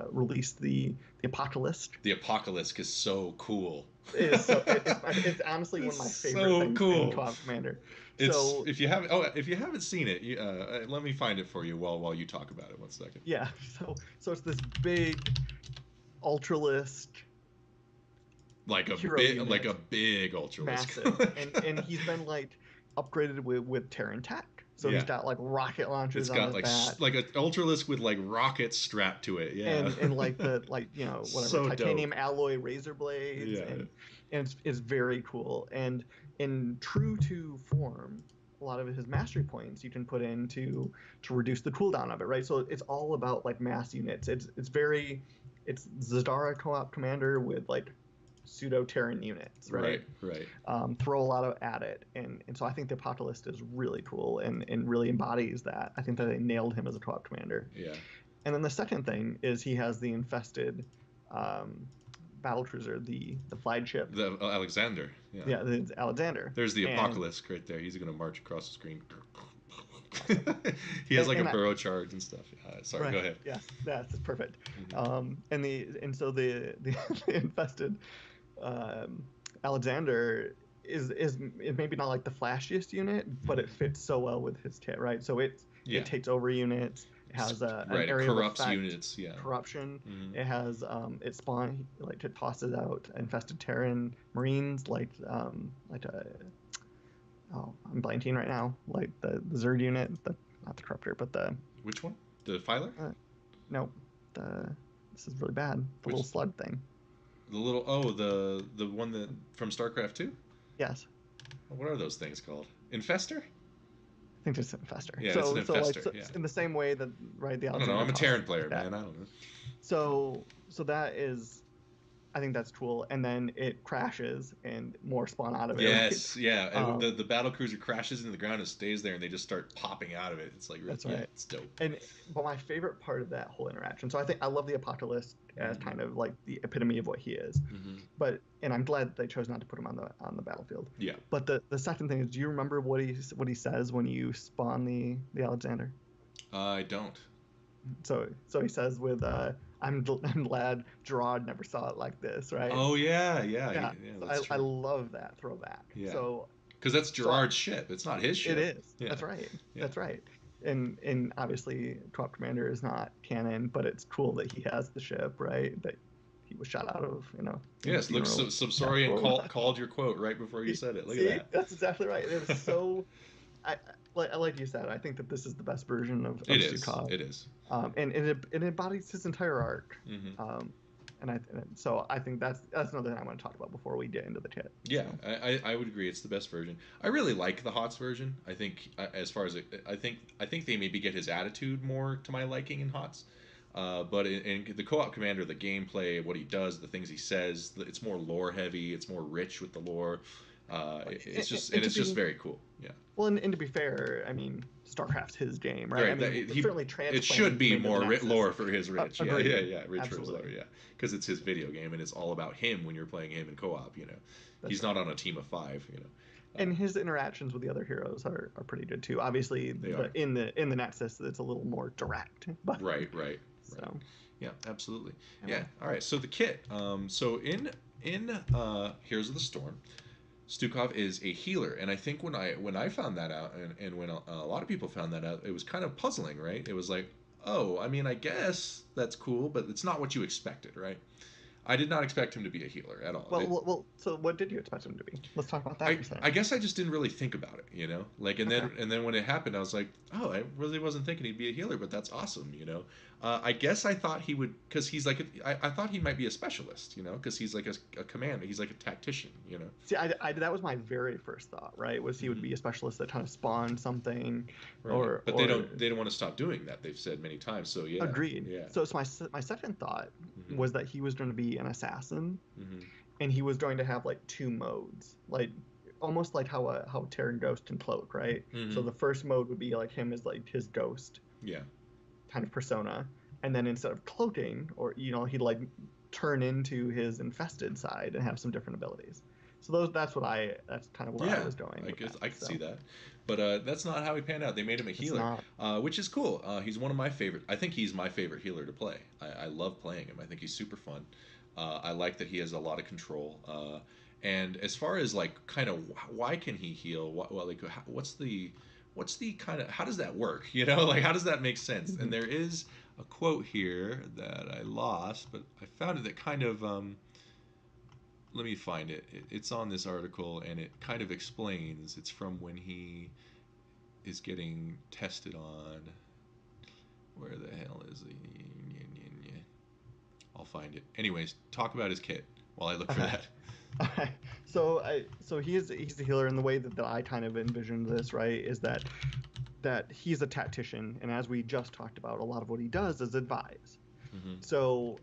[SPEAKER 2] release the Apocalypse.
[SPEAKER 1] The Apocalypse is so cool.
[SPEAKER 2] It's honestly one of my favorite things in Co-op Commander. So
[SPEAKER 1] if you haven't seen it, let me find it for you while you talk about it. 1 second.
[SPEAKER 2] Yeah. So it's this big Ultralisk.
[SPEAKER 1] Like a big Ultralisk.
[SPEAKER 2] Massive. and he's been like upgraded with Terran tech. So he's got like rocket launchers on his back.
[SPEAKER 1] Like an Ultralisk with like rockets strapped to it,
[SPEAKER 2] and like titanium alloy razor blades, and it's very cool. And in true to form, a lot of his mastery points you can put in to reduce the cooldown of it, right? So it's all about like mass units. It's Zadara co-op commander with like pseudo-Terran units, right? Throw a lot at it, and so I think the Apocalypse is really cool and really embodies that. I think that they nailed him as a co-op commander.
[SPEAKER 1] Yeah.
[SPEAKER 2] And then the second thing is he has the infested battlecruiser, the flagship.
[SPEAKER 1] The Alexander.
[SPEAKER 2] Yeah, the Alexander.
[SPEAKER 1] There's the Apocalypse right there. He's going to march across the screen. He has like a burrow charge and stuff. Sorry, go ahead.
[SPEAKER 2] Yeah, that's perfect. And so the infested Alexander is maybe not like the flashiest unit, but it fits so well with his Tit, right? So it takes over units. It has an area of effect,
[SPEAKER 1] units,
[SPEAKER 2] corruption. It has it spawn like it tosses out infested Terran Marines I'm blanking right now. Like the Zerd unit, not the Corruptor, but the
[SPEAKER 1] which one? The Filer?
[SPEAKER 2] No, this is really bad. The little slug thing.
[SPEAKER 1] The little the one that from StarCraft 2?
[SPEAKER 2] Yes.
[SPEAKER 1] What are those things called? Infester?
[SPEAKER 2] I think it's Infester.
[SPEAKER 1] Yeah, it's an Infester.
[SPEAKER 2] In the same way that the
[SPEAKER 1] I don't know. I'm a Terran player, man. I don't know.
[SPEAKER 2] So that is. I think that's cool, and then it crashes and more spawn out of it.
[SPEAKER 1] Yes, yeah. The battle cruiser crashes into the ground and stays there, and they just start popping out of it. It's like
[SPEAKER 2] that's right.
[SPEAKER 1] It's dope.
[SPEAKER 2] But my favorite part of that whole interaction. So I love the Apocalypse as kind of like the epitome of what he is. And I'm glad they chose not to put him on the battlefield.
[SPEAKER 1] Yeah.
[SPEAKER 2] But the second thing is, do you remember what he says when you spawn the Alexander?
[SPEAKER 1] I don't.
[SPEAKER 2] So he says with I'm glad Gerard never saw it like this, right?
[SPEAKER 1] Oh yeah.
[SPEAKER 2] So I love that throwback.
[SPEAKER 1] Yeah.
[SPEAKER 2] So
[SPEAKER 1] because that's Gerard's ship, it's not his ship.
[SPEAKER 2] It is. Yeah. That's right. Yeah. That's right. And obviously, Co-op Commander is not canon, but it's cool that he has the ship, right? That he was shot out of,
[SPEAKER 1] Yes, look, Subsorian called your quote right before you said it. Look at that.
[SPEAKER 2] That's exactly right. It was so. Like you said, I think that this is the best version of Stukov.
[SPEAKER 1] It is.
[SPEAKER 2] And it embodies his entire arc. So I think that's another thing I want to talk about before we get into the Tit.
[SPEAKER 1] Yeah, so. I would agree. It's the best version. I really like the HOTS version. I think as far as I think they maybe get his attitude more to my liking in HOTS. But in the co-op commander, the gameplay, what he does, the things he says, it's more lore heavy. It's more rich with the lore. It's just and it's just very cool. Yeah.
[SPEAKER 2] Well, and to be fair, I mean, StarCraft's his game, right?
[SPEAKER 1] Right.
[SPEAKER 2] I mean, certainly
[SPEAKER 1] it should be more lore for his rich. Yeah,
[SPEAKER 2] agreed.
[SPEAKER 1] Rich for his lore. Yeah, because it's his video game and it's all about him when you're playing him in co-op. You know, he's not on a team of 5. You know.
[SPEAKER 2] And his interactions with the other heroes are pretty good too. Obviously, in the Nexus, it's a little more direct. But,
[SPEAKER 1] right.
[SPEAKER 2] So.
[SPEAKER 1] Yeah, absolutely. Yeah. All right. So the kit. So in Heroes of the Storm, Stukov is a healer, and I think when I found that out, and when a lot of people found that out, it was kind of puzzling, right? It was like, oh, I mean, I guess that's cool, but it's not what you expected, right? I did not expect him to be a healer at all.
[SPEAKER 2] Well, so what did you expect him to be? Let's talk about that.
[SPEAKER 1] I guess I just didn't really think about it, you know. Like, and then when it happened, I was like, oh, I really wasn't thinking he'd be a healer, but that's awesome, you know. I guess I thought he would, because he's like, I thought he might be a specialist, you know, because he's like a commander, he's like a tactician, you know.
[SPEAKER 2] See, that was my very first thought, right? Was he would be a specialist that kind of spawned something,
[SPEAKER 1] right. But they don't want to stop doing that. They've said many times. So yeah.
[SPEAKER 2] Agreed.
[SPEAKER 1] Yeah.
[SPEAKER 2] So my second thought was that he was going to be an assassin, and he was going to have like 2 modes, like almost like how Terran Ghost can cloak, right? So the first mode would be like him as like his ghost.
[SPEAKER 1] Yeah.
[SPEAKER 2] Kind of persona, and then instead of cloaking, or you know, he'd like turn into his infested side and have some different abilities. So that's kind of where I was going.
[SPEAKER 1] I guess I can see that, but that's not how he panned out. They made him a healer, which is cool. He's one of my favorite. I think he's my favorite healer to play. I love playing him. I think he's super fun. I like that he has a lot of control. And as far as like kind of why can he heal? What's the kind of, how does that work? You know, like how does that make sense? And there is a quote here that I lost, but I found it that kind of let me find it. It's on this article, and it kind of explains. It's from when he is getting tested on. Where the hell is he? I'll find it. Anyways, talk about his kit while I look for that.
[SPEAKER 2] So he's a healer, in the way that I kind of envisioned this, right, is that he's a tactician, and as we just talked about, a lot of what he does is advise. So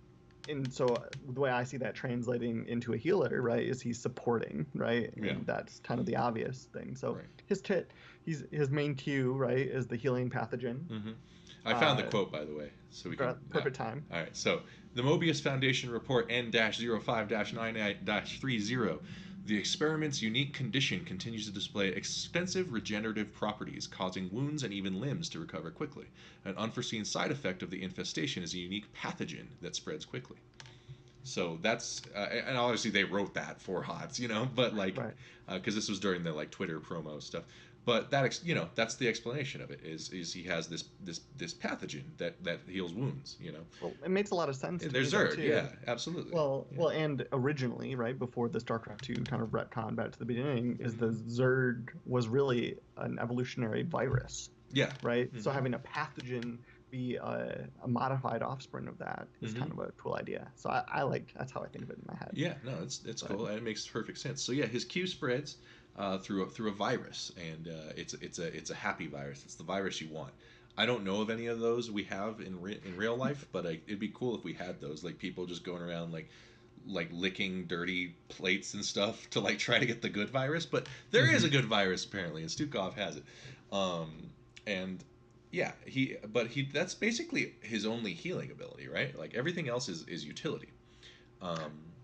[SPEAKER 2] the way I see that translating into a healer, right, is he's supporting, right?
[SPEAKER 1] Yeah.
[SPEAKER 2] And that's kind of the obvious thing. So his kit, his main Q, right, is the healing pathogen.
[SPEAKER 1] I found the quote, by the way, so we can
[SPEAKER 2] perfect time.
[SPEAKER 1] All right, so the Mobius Foundation report N-05-99-30. The experiment's unique condition continues to display extensive regenerative properties, causing wounds and even limbs to recover quickly. An unforeseen side effect of the infestation is a unique pathogen that spreads quickly. So that's and obviously they wrote that for HOTS, you know, but like because this was during the like Twitter promo stuff. But that that's the explanation of it is he has this pathogen that heals wounds, you know.
[SPEAKER 2] Well, it makes a lot of sense.
[SPEAKER 1] There's Zerg, yeah, absolutely.
[SPEAKER 2] Well, and originally, right before the StarCraft 2 kind of retcon back to the beginning, is the Zerg was really an evolutionary virus.
[SPEAKER 1] Yeah.
[SPEAKER 2] Right. So having a pathogen be a modified offspring of that is kind of a cool idea. So that's how I think of it in my head.
[SPEAKER 1] Yeah. No, it's cool. And it makes perfect sense. So yeah, his Q spreads through a virus, and it's a happy virus. It's the virus you want. I don't know of any of those we have in real life, but it'd be cool if we had those, like people just going around like licking dirty plates and stuff to like try to get the good virus. But there is a good virus apparently, and Stukov has it. And yeah, that's basically his only healing ability, right? Like everything else is utility.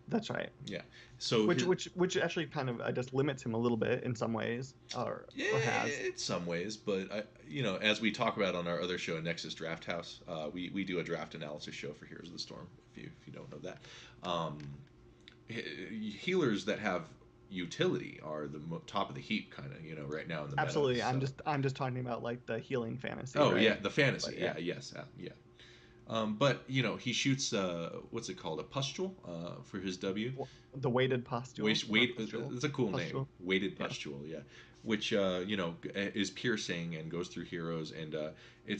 [SPEAKER 2] That's right.
[SPEAKER 1] Yeah. So
[SPEAKER 2] which actually kind of I guess limits him a little bit in some ways, or has
[SPEAKER 1] in some ways. But as we talk about on our other show, Nexus Draft House, we do a draft analysis show for Heroes of the Storm. If you don't know that, healers that have utility are the top of the heap, kind of right now in the
[SPEAKER 2] absolutely.
[SPEAKER 1] Meta,
[SPEAKER 2] I'm just talking about like the healing fantasy.
[SPEAKER 1] Oh
[SPEAKER 2] right?
[SPEAKER 1] Yeah, the fantasy. But, yes, yeah. But he shoots what's it called, a pustule for his W.
[SPEAKER 2] The weighted pustule.
[SPEAKER 1] It's a cool name. Weighted pustule, yeah. Which is piercing and goes through heroes, and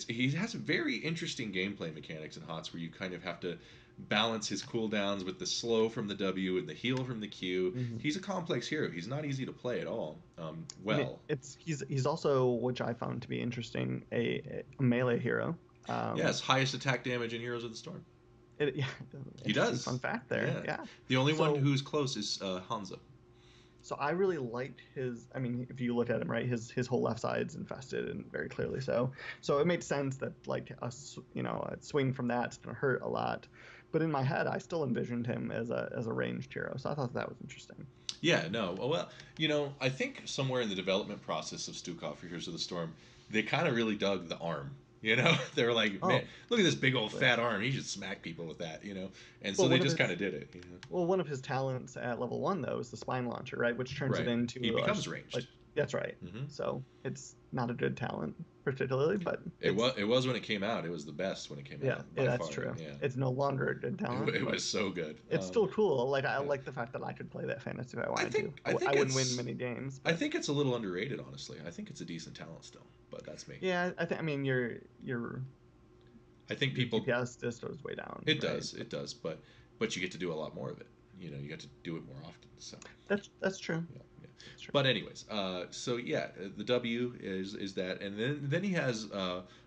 [SPEAKER 1] he has very interesting gameplay mechanics in HOTS where you kind of have to balance his cooldowns with the slow from the W and the heal from the Q. He's a complex hero. He's not easy to play at all.
[SPEAKER 2] He's also, which I found to be interesting, a melee hero.
[SPEAKER 1] Yes, highest attack damage in Heroes of the Storm.
[SPEAKER 2] Yeah,
[SPEAKER 1] He does.
[SPEAKER 2] Fun fact there. Yeah.
[SPEAKER 1] The only one who's close is Hanzo.
[SPEAKER 2] So I really liked his. I mean, if you look at him, right, his whole left side's infested, and very clearly so. So it made sense that like a swing from that's gonna hurt a lot. But in my head, I still envisioned him as a ranged hero. So I thought that was interesting.
[SPEAKER 1] Yeah, no. Well, I think somewhere in the development process of Stukov for Heroes of the Storm, they kind of really dug the arm. They were like, man, look at this big old fat arm. He should smack people with that, And so they just kind of did it.
[SPEAKER 2] Well, one of his talents at level 1 though is the spine launcher, right? Which turns it into
[SPEAKER 1] he becomes ranged.
[SPEAKER 2] That's right. Mm-hmm. So it's not a good talent particularly, but
[SPEAKER 1] it was when it came out. It was the best when it came out.
[SPEAKER 2] Yeah, that's true. Yeah. It's no longer a good talent.
[SPEAKER 1] It was so good.
[SPEAKER 2] It's still cool. Like I like the fact that I could play that fantasy if I wanted to. I wouldn't win many games.
[SPEAKER 1] But I think it's a little underrated, honestly. I think it's a decent talent still, but that's me.
[SPEAKER 2] Yeah, I mean you're.
[SPEAKER 1] I think people.
[SPEAKER 2] DPS just goes way down.
[SPEAKER 1] It does, but you get to do a lot more of it. You get to do it more often. So
[SPEAKER 2] that's true.
[SPEAKER 1] Yeah. But anyways, the W is that, and then he has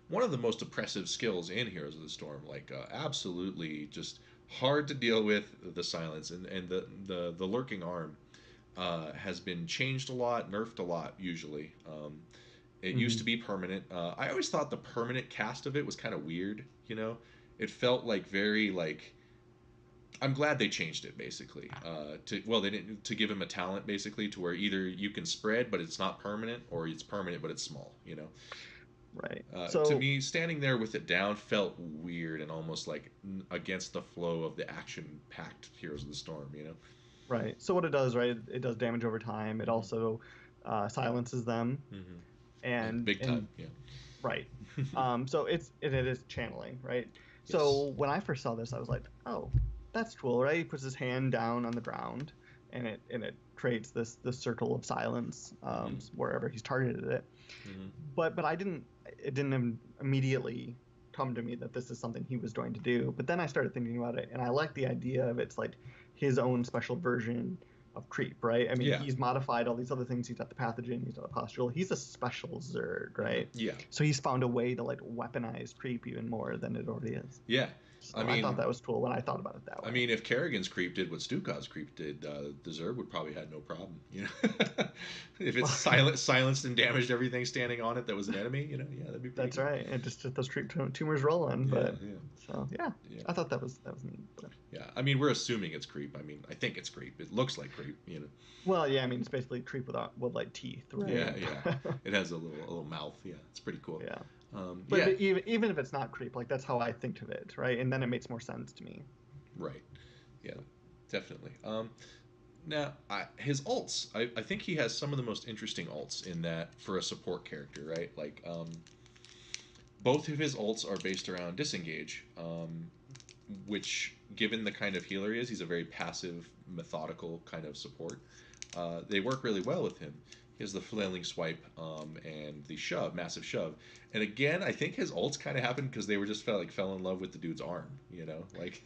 [SPEAKER 1] one of the most oppressive skills in Heroes of the Storm, like absolutely just hard to deal with, the silence, and the lurking arm has been changed a lot, nerfed a lot usually. It used to be permanent. I always thought the permanent cast of it was kind of weird. It felt like very like. I'm glad they changed it basically. They didn't to give him a talent basically to where either you can spread but it's not permanent, or it's permanent but it's small.
[SPEAKER 2] Right.
[SPEAKER 1] To me, standing there with it down felt weird and almost like against the flow of the action-packed Heroes of the Storm.
[SPEAKER 2] Right. So what it does, right? It does damage over time. It also silences them.
[SPEAKER 1] Mm-hmm.
[SPEAKER 2] And
[SPEAKER 1] big time. Yeah.
[SPEAKER 2] Right. So it is channeling, right? Yes. So when I first saw this, I was like, oh. That's cool, right? He puts his hand down on the ground, and it creates this circle of silence wherever he's targeted it. Mm-hmm. But it didn't immediately come to me that this is something he was going to do. But then I started thinking about it, and I like the idea of it's like his own special version of creep, right? I mean, he's modified all these other things. He's got the pathogen, he's got the postural. He's a special Zerg, right?
[SPEAKER 1] Yeah.
[SPEAKER 2] So he's found a way to like weaponize creep even more than it already is.
[SPEAKER 1] Yeah.
[SPEAKER 2] So I thought that was cool when I thought about it that way.
[SPEAKER 1] I mean, if Kerrigan's creep did what Stukov's creep did, the Zerg would probably have no problem. If it's silenced and damaged everything standing on it that was an enemy, that'd be pretty.
[SPEAKER 2] That's
[SPEAKER 1] cool.
[SPEAKER 2] Right. And just those creep tumors rolling. But so I thought that was neat. But.
[SPEAKER 1] Yeah, I mean, we're assuming it's creep. I mean, I think it's creep. It looks like creep.
[SPEAKER 2] Well, yeah, I mean, it's basically creep with like teeth, right?
[SPEAKER 1] Yeah. It has a little mouth. Yeah, it's pretty cool.
[SPEAKER 2] Yeah. But even if it's not creep, like that's how I think of it, right? And then it makes more sense to me.
[SPEAKER 1] Right. Yeah, definitely. Now, his ults, I think he has some of the most interesting ults in that for a support character, right? Like, both of his ults are based around disengage, which, given the kind of healer he is, he's a very passive, methodical kind of support. They work really well with him. He has the flailing swipe and the shove, massive shove. And again, I think his ults kind of happened because they were just fell in love with the dude's arm, like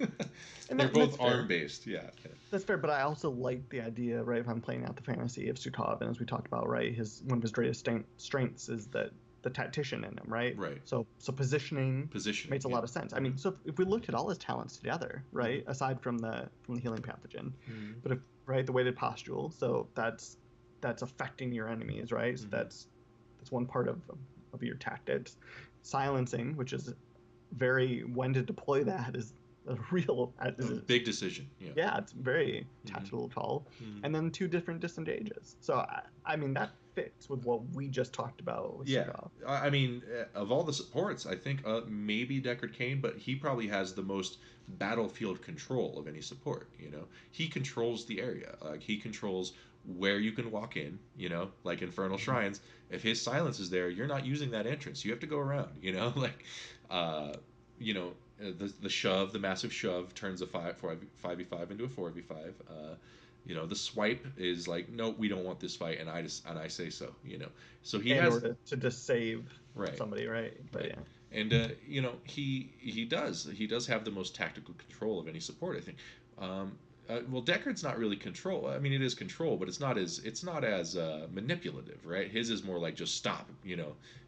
[SPEAKER 1] they're both arm based. Yeah,
[SPEAKER 2] that's fair. But I also like the idea, right? If I'm playing out the fantasy of Stukov, and as we talked about, right, one of his greatest strengths is that the tactician in him, right?
[SPEAKER 1] Right.
[SPEAKER 2] So positioning makes a lot of sense. I mean, so if we looked at all his talents together, right, aside from the healing pathogen, but if the weighted postule, so that's affecting your enemies, right? So that's one part of your tactics. Silencing, which is when to deploy that is a real
[SPEAKER 1] big decision.
[SPEAKER 2] Yeah, it's very tactical call. And then 2 different disengages. So I mean that fits with what we just talked about. With Stukov.
[SPEAKER 1] I mean, of all the supports, I think maybe Deckard Cain, but he probably has the most battlefield control of any support. He controls the area. Like he controls where you can walk in, like Infernal Shrines. If his silence is there, you're not using that entrance. You have to go around, the shove, the massive shove turns a 5v5 into a 4v5. The swipe is like, no, we don't want this fight, and I say so, So he has
[SPEAKER 2] order to just save somebody, right? But yeah.
[SPEAKER 1] And he does have the most tactical control of any support, I think. Well, Deckard's not really control. I mean, it is control, but it's not as manipulative, right? His is more like just stop,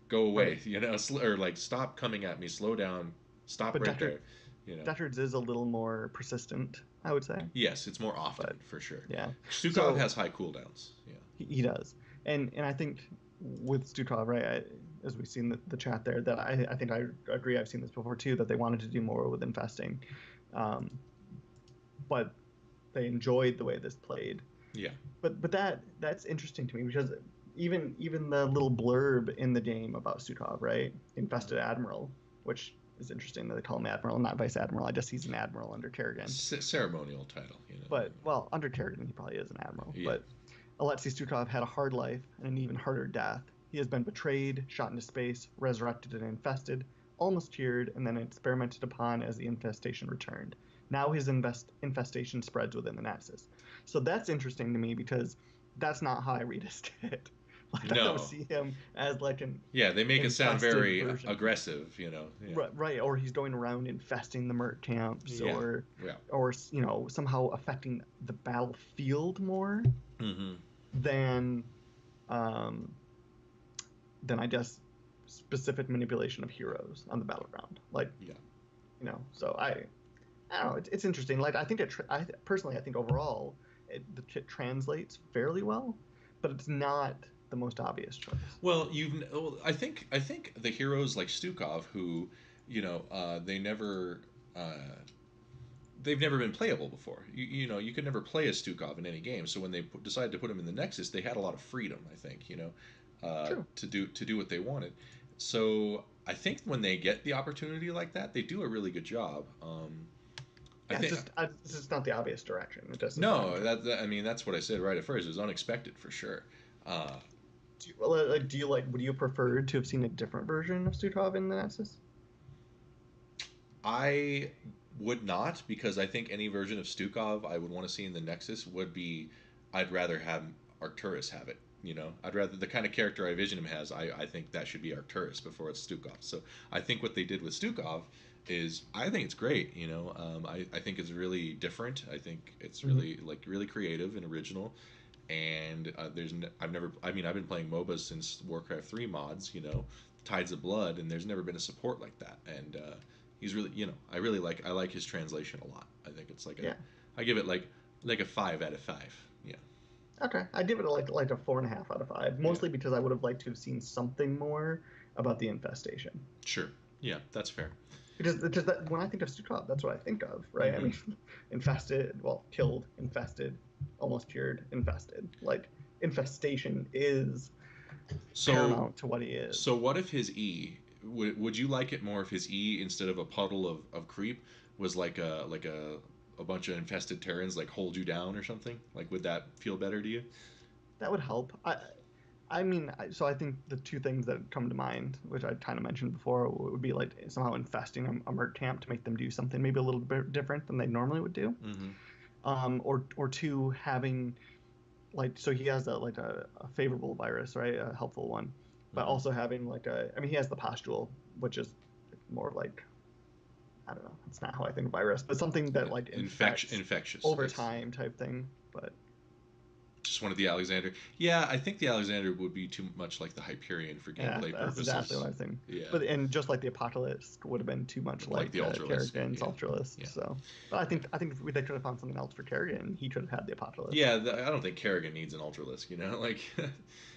[SPEAKER 1] go away,
[SPEAKER 2] Right.
[SPEAKER 1] you know, or like stop coming at me, slow down, stop
[SPEAKER 2] But
[SPEAKER 1] right there, you know.
[SPEAKER 2] Deathard's is a little more persistent, I would say.
[SPEAKER 1] Yes, it's more often
[SPEAKER 2] But
[SPEAKER 1] for sure.
[SPEAKER 2] yeah,
[SPEAKER 1] Stukov
[SPEAKER 2] so
[SPEAKER 1] has high cooldowns. Yeah.
[SPEAKER 2] he does, and I think with Stukov, right, as we've seen the chat there, that I think I agree. I've seen this before too, that they wanted to do more with infesting, um, but they enjoyed the way this played.
[SPEAKER 1] Yeah.
[SPEAKER 2] But that's interesting to me because even the little blurb in the game about Stukov, right, Infested Admiral, which is interesting that they call him Admiral, not Vice Admiral. I guess he's an Admiral under Kerrigan.
[SPEAKER 1] Ceremonial title, you know.
[SPEAKER 2] But, well, under Kerrigan, he probably is an Admiral.
[SPEAKER 1] Yeah.
[SPEAKER 2] But Alexei Stukov had a hard life and an even harder death. He has been betrayed, shot into space, resurrected and infested, almost cured, and then experimented upon as the infestation returned. Now his infestation spreads within the Nexus. So that's interesting to me because that's not how I read his kit. Like, I don't see him as like an
[SPEAKER 1] they make it sound
[SPEAKER 2] infested
[SPEAKER 1] very
[SPEAKER 2] version.
[SPEAKER 1] aggressive, you know. Yeah.
[SPEAKER 2] Right, or he's going around infesting the merc camps, or you know, somehow affecting the battlefield more than I guess specific manipulation of heroes on the battleground. Like, you know, so I don't know. It's interesting. Like, I think I personally think overall the kit translates fairly well, but it's not the most obvious choice.
[SPEAKER 1] Well, I think the heroes like Stukov, who, you know, they've never been playable before. You know, you could never play as Stukov in any game. So when they decided to put him in the Nexus, they had a lot of freedom. I think, you know, to do what they wanted. So I think when they get the opportunity like that, they do a really good job.
[SPEAKER 2] It's just not the obvious direction. It doesn't.
[SPEAKER 1] No, I mean, that's what I said right at first. It was unexpected for sure.
[SPEAKER 2] Would you have preferred to have seen a different version of Stukov in the Nexus?
[SPEAKER 1] I would not, because I think any version of Stukov I would want to see in the Nexus would be, I'd rather have Arcturus have it. You know, I'd rather the kind of character I envision him as. I think that should be Arcturus before it's Stukov. So I think what they did with Stukov is, I think it's great. You know, I think it's really different. I think it's really really creative and original. And I've been playing MOBAs since Warcraft 3 mods, you know, Tides of Blood, and there's never been a support like that. And he's really, you know, I like his translation a lot. I think it's like I give it like a 5 out of 5. Yeah.
[SPEAKER 2] Okay, I give it like a 4.5 out of 5, mostly because I would have liked to have seen something more about the infestation.
[SPEAKER 1] Sure. Yeah, that's fair.
[SPEAKER 2] Because when I think of Stukov, that's what I think of, right? I mean, infested, killed, infested, almost cured, infested. Like, infestation is paramount to what he is.
[SPEAKER 1] So what if his E, would you like it more if his E, instead of a puddle of creep, was like a bunch of infested Terrans like hold you down or something? Like, would that feel better to you?
[SPEAKER 2] That would help. I mean, so I think the two things that come to mind, which I kind of mentioned before, would be like somehow infesting a merc camp to make them do something maybe a little bit different than they normally would do. Or two, having so he has a favorable virus, right, a helpful one, but also having he has the pustule, which is more like, I don't know, it's not how I think of virus, but something that like
[SPEAKER 1] infectious
[SPEAKER 2] over time type thing. But
[SPEAKER 1] just one of the Alexander. Yeah, I think the Alexander would be too much like the Hyperion for gameplay purposes.
[SPEAKER 2] That's exactly what I think.
[SPEAKER 1] Yeah.
[SPEAKER 2] But just like the Apocalypse would have been too much like
[SPEAKER 1] the Ultralisk.
[SPEAKER 2] Kerrigan's Ultralisk. Yeah. So, but I think if they could have found something else for Kerrigan, he could have had the Apocalypse.
[SPEAKER 1] Yeah, I don't think Kerrigan needs an Ultralisk. You know, like.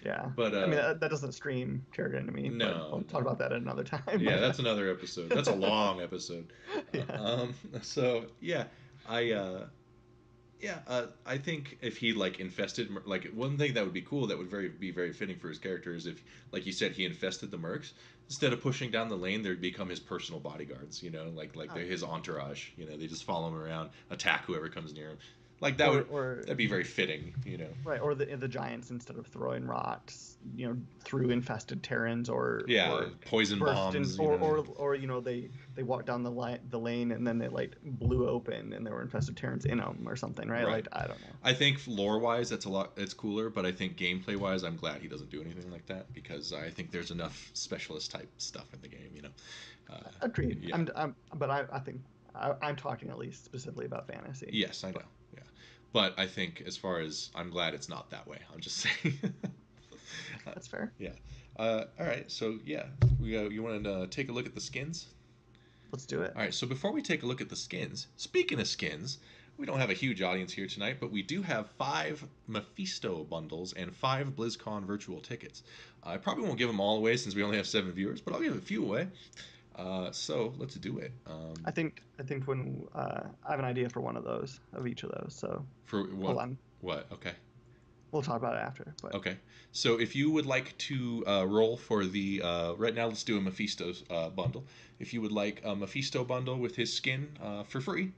[SPEAKER 2] Yeah.
[SPEAKER 1] But
[SPEAKER 2] I mean, that doesn't scream Kerrigan to me.
[SPEAKER 1] No.
[SPEAKER 2] I'll talk about that at another time.
[SPEAKER 1] Yeah, that's another episode. That's a long episode. So yeah, I think if he like infested, like one thing that would be cool that would be very fitting for his character is if, like you said, he infested the mercs. Instead of pushing down the lane, they'd become his personal bodyguards. You know, they're his entourage. You know, they just follow him around, attack whoever comes near him. Like that that'd be very fitting. You know,
[SPEAKER 2] right? Or the giants, instead of throwing rocks, you know, through infested Terrans, or
[SPEAKER 1] poison bombs,
[SPEAKER 2] or you know, they walked down the lane and then they like blew open and there were infested Terrans in them or something, right? Like, I don't know.
[SPEAKER 1] I think lore wise it's cooler, but I think gameplay wise I'm glad he doesn't do anything like that, because I think there's enough specialist type stuff in the game, you know.
[SPEAKER 2] Agreed.
[SPEAKER 1] Yeah.
[SPEAKER 2] But I think I'm talking at least specifically about fantasy.
[SPEAKER 1] Yes, I know. Yeah, but I think as far as, I'm glad it's not that way. I'm just saying.
[SPEAKER 2] That's fair.
[SPEAKER 1] Yeah. All right, so yeah, you want to take a look at the skins?
[SPEAKER 2] Let's do it.
[SPEAKER 1] All right, so before we take a look at the skins, speaking of skins, we don't have a huge audience here tonight, but we do have 5 Mephisto bundles and 5 BlizzCon virtual tickets. I probably won't give them all away since we only have 7 viewers, but I'll give a few away. So let's do it.
[SPEAKER 2] I think when I have an idea for one of each of those. So
[SPEAKER 1] for what?
[SPEAKER 2] hold on.
[SPEAKER 1] What? Okay.
[SPEAKER 2] We'll talk about it after. But.
[SPEAKER 1] Okay. So if you would like to roll for the right now, let's do a Mephisto bundle. If you would like a Mephisto bundle with his skin for free,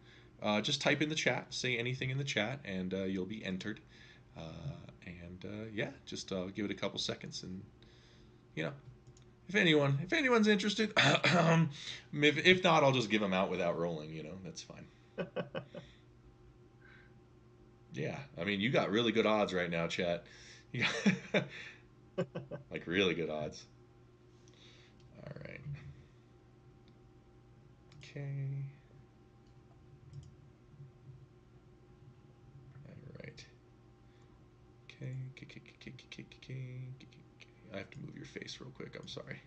[SPEAKER 1] just type in the chat, say anything in the chat, and you'll be entered. Yeah, just give it a couple seconds, and you know, if anyone's interested, if not, I'll just give them out without rolling. You know, that's fine. Yeah, I mean, you got really good odds right now, chat. You got like really good odds. All right. Okay. All right. Okay. I have to move your face real quick. I'm sorry.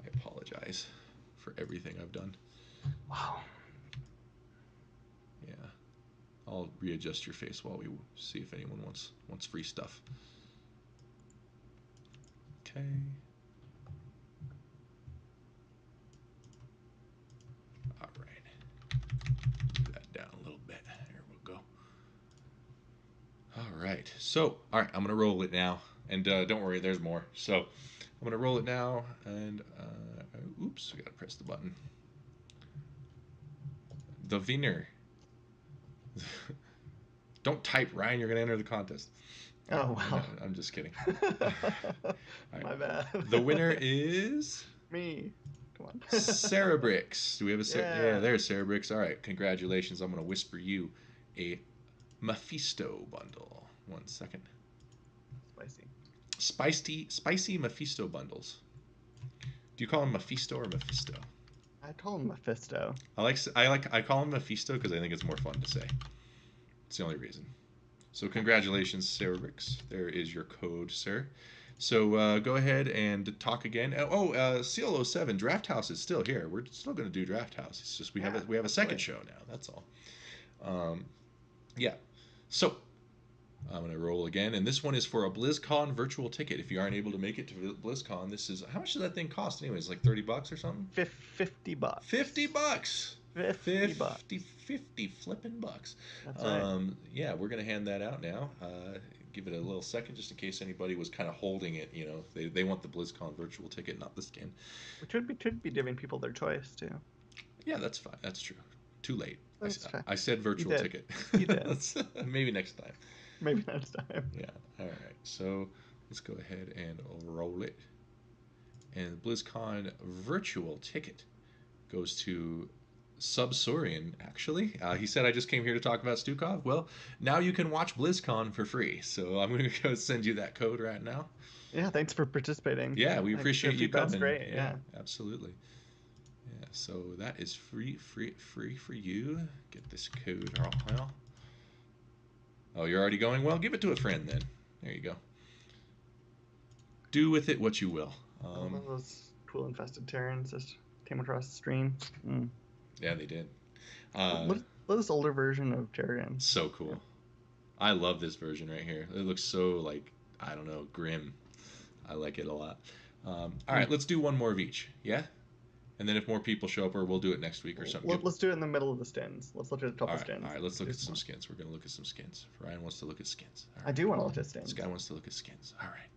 [SPEAKER 1] I apologize for everything I've done.
[SPEAKER 2] Wow.
[SPEAKER 1] Yeah. I'll readjust your face while we see if anyone wants free stuff. Okay. All right. Move that down a little bit. There we'll go. All right. So, all right, I'm gonna roll it now, and don't worry, there's more. So, I'm gonna roll it now, and oops, I gotta press the button. The winner. Don't type, Ryan. You're gonna enter the contest.
[SPEAKER 2] Oh wow.
[SPEAKER 1] No, I'm just kidding. Right.
[SPEAKER 2] My bad.
[SPEAKER 1] The winner is
[SPEAKER 2] me. Come on.
[SPEAKER 1] Cerebrix. Do we have a
[SPEAKER 2] Yeah.
[SPEAKER 1] there's Cerebrix. All right, congratulations. I'm gonna whisper you a Mephisto bundle. 1 second. Spicy Mephisto bundles. Do you call him Mephisto or Mephisto?
[SPEAKER 2] I call him Mephisto.
[SPEAKER 1] I call him Mephisto because I think it's more fun to say. It's the only reason. So congratulations, Cerebrix. There is your code, sir. So go ahead and talk again. CL07 Draft House is still here. We're still going to do Draft House. It's just we have a second show now. That's all. Yeah. So I'm going to roll again, and this one is for a BlizzCon virtual ticket. If you aren't able to make it to BlizzCon, this is how much does that thing cost? Anyways, like $30 or something.
[SPEAKER 2] $50.
[SPEAKER 1] $50. 50 flipping bucks.
[SPEAKER 2] That's right.
[SPEAKER 1] Yeah, we're gonna hand that out now. Give it a little second, just in case anybody was kind of holding it. You know, they want the BlizzCon virtual ticket, not the skin.
[SPEAKER 2] We should be giving people their choice too.
[SPEAKER 1] Yeah, that's fine. That's true. Too late. I said
[SPEAKER 2] You
[SPEAKER 1] virtual
[SPEAKER 2] did.
[SPEAKER 1] ticket.
[SPEAKER 2] You did.
[SPEAKER 1] Maybe next time.
[SPEAKER 2] Maybe next time.
[SPEAKER 1] Yeah. All right. So let's go ahead and roll it. And BlizzCon virtual ticket goes to Subsaurian, actually. He said, I just came here to talk about Stukov. Well, now you can watch BlizzCon for free. So I'm going to go send you that code right now.
[SPEAKER 2] Yeah, thanks for participating.
[SPEAKER 1] Yeah, we appreciate you coming.
[SPEAKER 2] Great, yeah.
[SPEAKER 1] Absolutely. Yeah, so that is free for you. Get this code. Oh, you're already going? Well, give it to a friend then. There you go. Do with it what you will.
[SPEAKER 2] Those cool infested Terrans just came across the stream. Mm.
[SPEAKER 1] Yeah, they did.
[SPEAKER 2] Look at this older version of Terran.
[SPEAKER 1] So cool. I love this version right here. It looks so, like, I don't know, grim. I like it a lot. All right, let's do one more of each. Yeah? And then if more people show up, or we'll do it next week or something.
[SPEAKER 2] Let's do it in the middle of the skins. Let's look at a couple skins.
[SPEAKER 1] All right, let's look at some skins. We're going to look at some skins. Ryan wants to look at skins. Right.
[SPEAKER 2] I do want to look at skins.
[SPEAKER 1] This guy wants to look at skins. All right.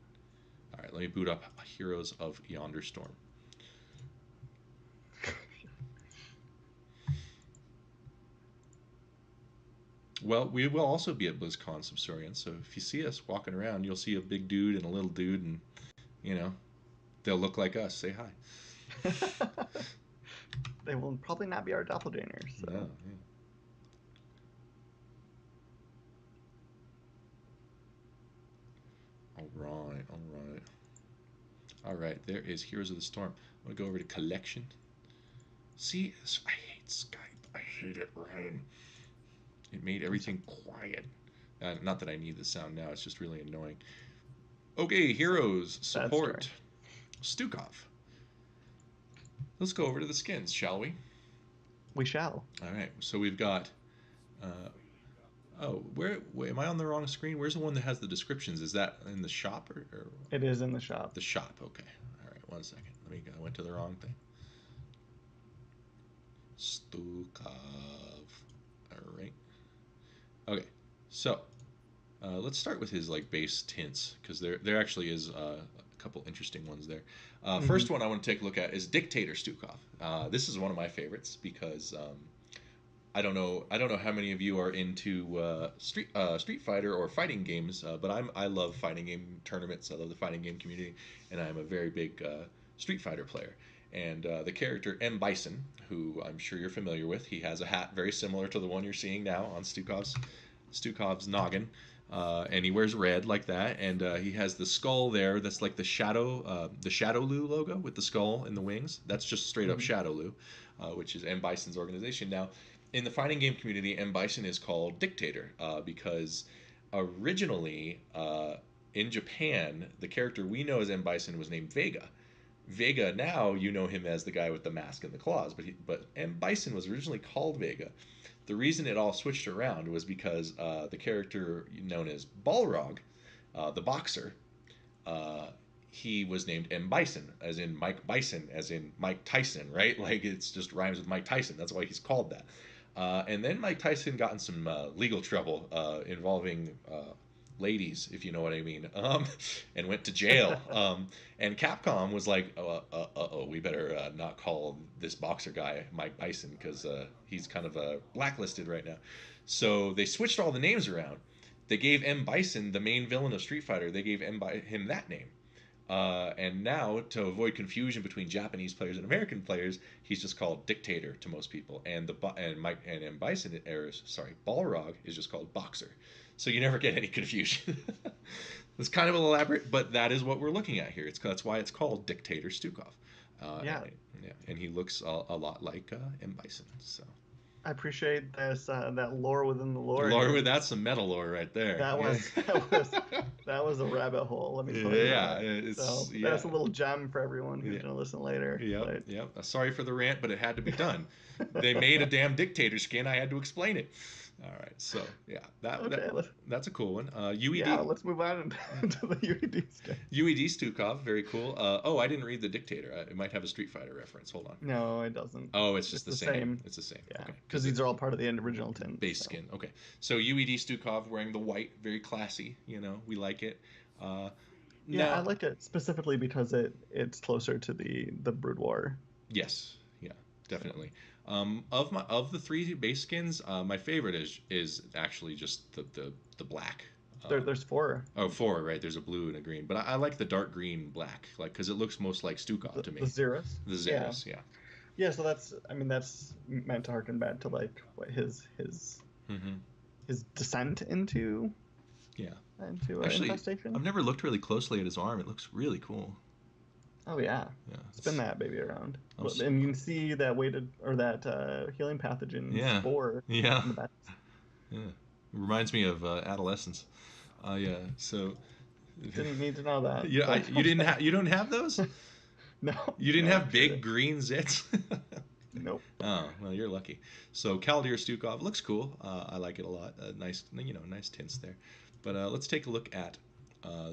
[SPEAKER 1] All right, let me boot up Heroes of Yonder Storm. Well, we will also be at BlizzCon Subsaurian, so if you see us walking around, you'll see a big dude and a little dude, and, you know, they'll look like us. Say hi.
[SPEAKER 2] They will probably not be our doppelgangers. So.
[SPEAKER 1] No, yeah. All right, there is Heroes of the Storm. I'm going to go over to Collection. See, I hate Skype. I hate it, Ryan. It made everything quiet. Not that I need the sound now. It's just really annoying. Okay, heroes,
[SPEAKER 2] Sad
[SPEAKER 1] support, Stukov. Let's go over to the skins, shall we?
[SPEAKER 2] We shall.
[SPEAKER 1] All right, so we've got. Where am I on the wrong screen? Where's the one that has the descriptions? Is that in the shop or
[SPEAKER 2] It is in the shop.
[SPEAKER 1] the shop? Okay. All right, 1 second. I went to the wrong thing. Stukov. All right. Okay, so let's start with his like base tints because there actually is a couple interesting ones there. First one I want to take a look at is Dictator Stukov. This is one of my favorites because I don't know how many of you are into Street Fighter or fighting games, but I love fighting game tournaments. I love the fighting game community, and I'm a very big Street Fighter player. And the character M. Bison, who I'm sure you're familiar with, he has a hat very similar to the one you're seeing now on Stukov's noggin, and he wears red like that, and he has the skull there. That's like the Shadowloo logo with the skull and the wings. That's just straight up Shadowloo, which is M. Bison's organization. Now, in the fighting game community, M. Bison is called Dictator because originally in Japan, the character we know as M. Bison was named Vega. Vega, now you know him as the guy with the mask and the claws, but M. Bison was originally called Vega. The reason it all switched around was because the character known as Balrog, the boxer, he was named M. Bison, as in Mike Bison, as in Mike Tyson, right? Like it's just rhymes with Mike Tyson. That's why he's called that. And then Mike Tyson got in some legal trouble involving ladies, if you know what I mean, and went to jail. And Capcom was like, we better not call this boxer guy Mike Bison because he's kind of blacklisted right now. So they switched all the names around. They gave M. Bison, the main villain of Street Fighter, they gave him that name. And now, to avoid confusion between Japanese players and American players, he's just called Dictator to most people, and M. Bison, Balrog is just called Boxer. So you never get any confusion. It's kind of elaborate, but that is what we're looking at here. That's why it's called Dictator Stukov. And he looks a lot like M. Bison. So
[SPEAKER 2] I appreciate this that lore within the lore.
[SPEAKER 1] That's some meta lore right there.
[SPEAKER 2] That was a rabbit hole. Let me tell you.
[SPEAKER 1] Yeah,
[SPEAKER 2] that's a little gem for everyone who's gonna listen later.
[SPEAKER 1] Yep. Sorry for the rant, but it had to be done. They made a damn dictator skin. I had to explain it. All right, so yeah, that's a cool one. UED.
[SPEAKER 2] Yeah, let's move on to the UED skin.
[SPEAKER 1] UED Stukov, very cool. I didn't read the Dictator. It might have a Street Fighter reference. Hold on.
[SPEAKER 2] No, it doesn't.
[SPEAKER 1] Oh, it's just the same. It's the same.
[SPEAKER 2] Yeah, because these are all part of the original tin.
[SPEAKER 1] Base skin. Okay, so UED Stukov wearing the white, very classy. You know, we like it.
[SPEAKER 2] I like it specifically because it's closer to the Brood War.
[SPEAKER 1] Yes. Yeah. Definitely. Of the three base skins, my favorite is actually just the black.
[SPEAKER 2] There's four.
[SPEAKER 1] Oh, four, right? There's a blue and a green, but I like the dark green black, like because it looks most like Stukov to me.
[SPEAKER 2] The Xeris.
[SPEAKER 1] The Xeris, yeah.
[SPEAKER 2] Yeah, so that's meant to harken back to like what his descent into.
[SPEAKER 1] Yeah.
[SPEAKER 2] Into
[SPEAKER 1] actually,
[SPEAKER 2] infestation.
[SPEAKER 1] I've never looked really closely at his arm. It looks really cool.
[SPEAKER 2] Oh yeah.
[SPEAKER 1] Yeah.
[SPEAKER 2] Spin that baby around, and you can see that healing pathogen spore.
[SPEAKER 1] Yeah. In the back. Yeah. It reminds me of adolescence. Yeah. So.
[SPEAKER 2] Didn't need to know that.
[SPEAKER 1] Yeah. You don't have those?
[SPEAKER 2] No.
[SPEAKER 1] You didn't have big green zits?
[SPEAKER 2] Nope.
[SPEAKER 1] Oh well, you're lucky. So Kaldir Stukov looks cool. I like it a lot. Nice tints there. But let's take a look at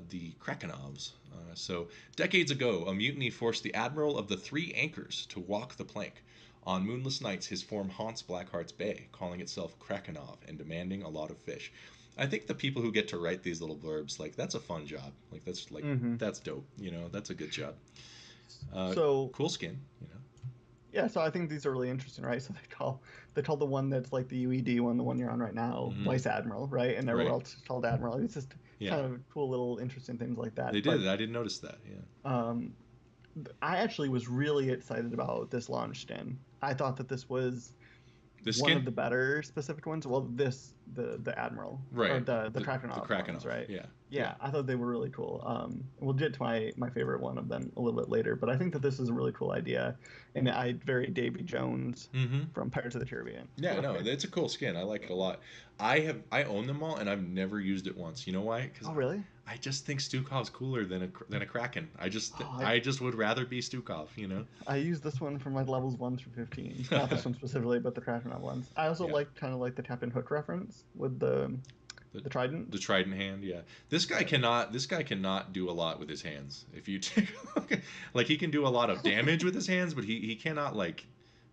[SPEAKER 1] the Krakenovs. So decades ago, a mutiny forced the admiral of the Three Anchors to walk the plank. On moonless nights, his form haunts Blackheart's Bay, calling itself Krakenov and demanding a lot of fish. I think the people who get to write these little blurbs, like that's a fun job. Like that's dope. You know, that's a good job. So cool skin. You know.
[SPEAKER 2] Yeah, so I think these are really interesting, right? So they call the one that's like the UED one, the one you're on right now, Vice Admiral, right? And everyone else called Admiral. It's just kind of cool little interesting things like that.
[SPEAKER 1] They did. I didn't notice that. Yeah.
[SPEAKER 2] I actually was really excited about this launch skin. I thought that this was one of the better specific ones. Well, the Admiral,
[SPEAKER 1] right?
[SPEAKER 2] Or the Krakenov ones, right? Yeah. I thought they were really cool. We'll get to my favorite one of them a little bit later, but I think that this is a really cool idea, and I very Davy Jones from Pirates of the Caribbean.
[SPEAKER 1] Yeah, no, it's a cool skin. I like it a lot. I own them all, and I've never used it once. You know why?
[SPEAKER 2] Oh, really?
[SPEAKER 1] I just think Stukov's cooler than a Kraken.
[SPEAKER 2] Oh,
[SPEAKER 1] I just would rather be Stukov, you know.
[SPEAKER 2] I use this one for my levels 1 through 15. Not this one specifically, but the Kraken ones. I also
[SPEAKER 1] Yeah.
[SPEAKER 2] like kind of like the Captain Hook reference with the trident.
[SPEAKER 1] The trident hand, yeah. This guy cannot do a lot with his hands. If you take a look like he can do a lot of damage with his hands, but he cannot like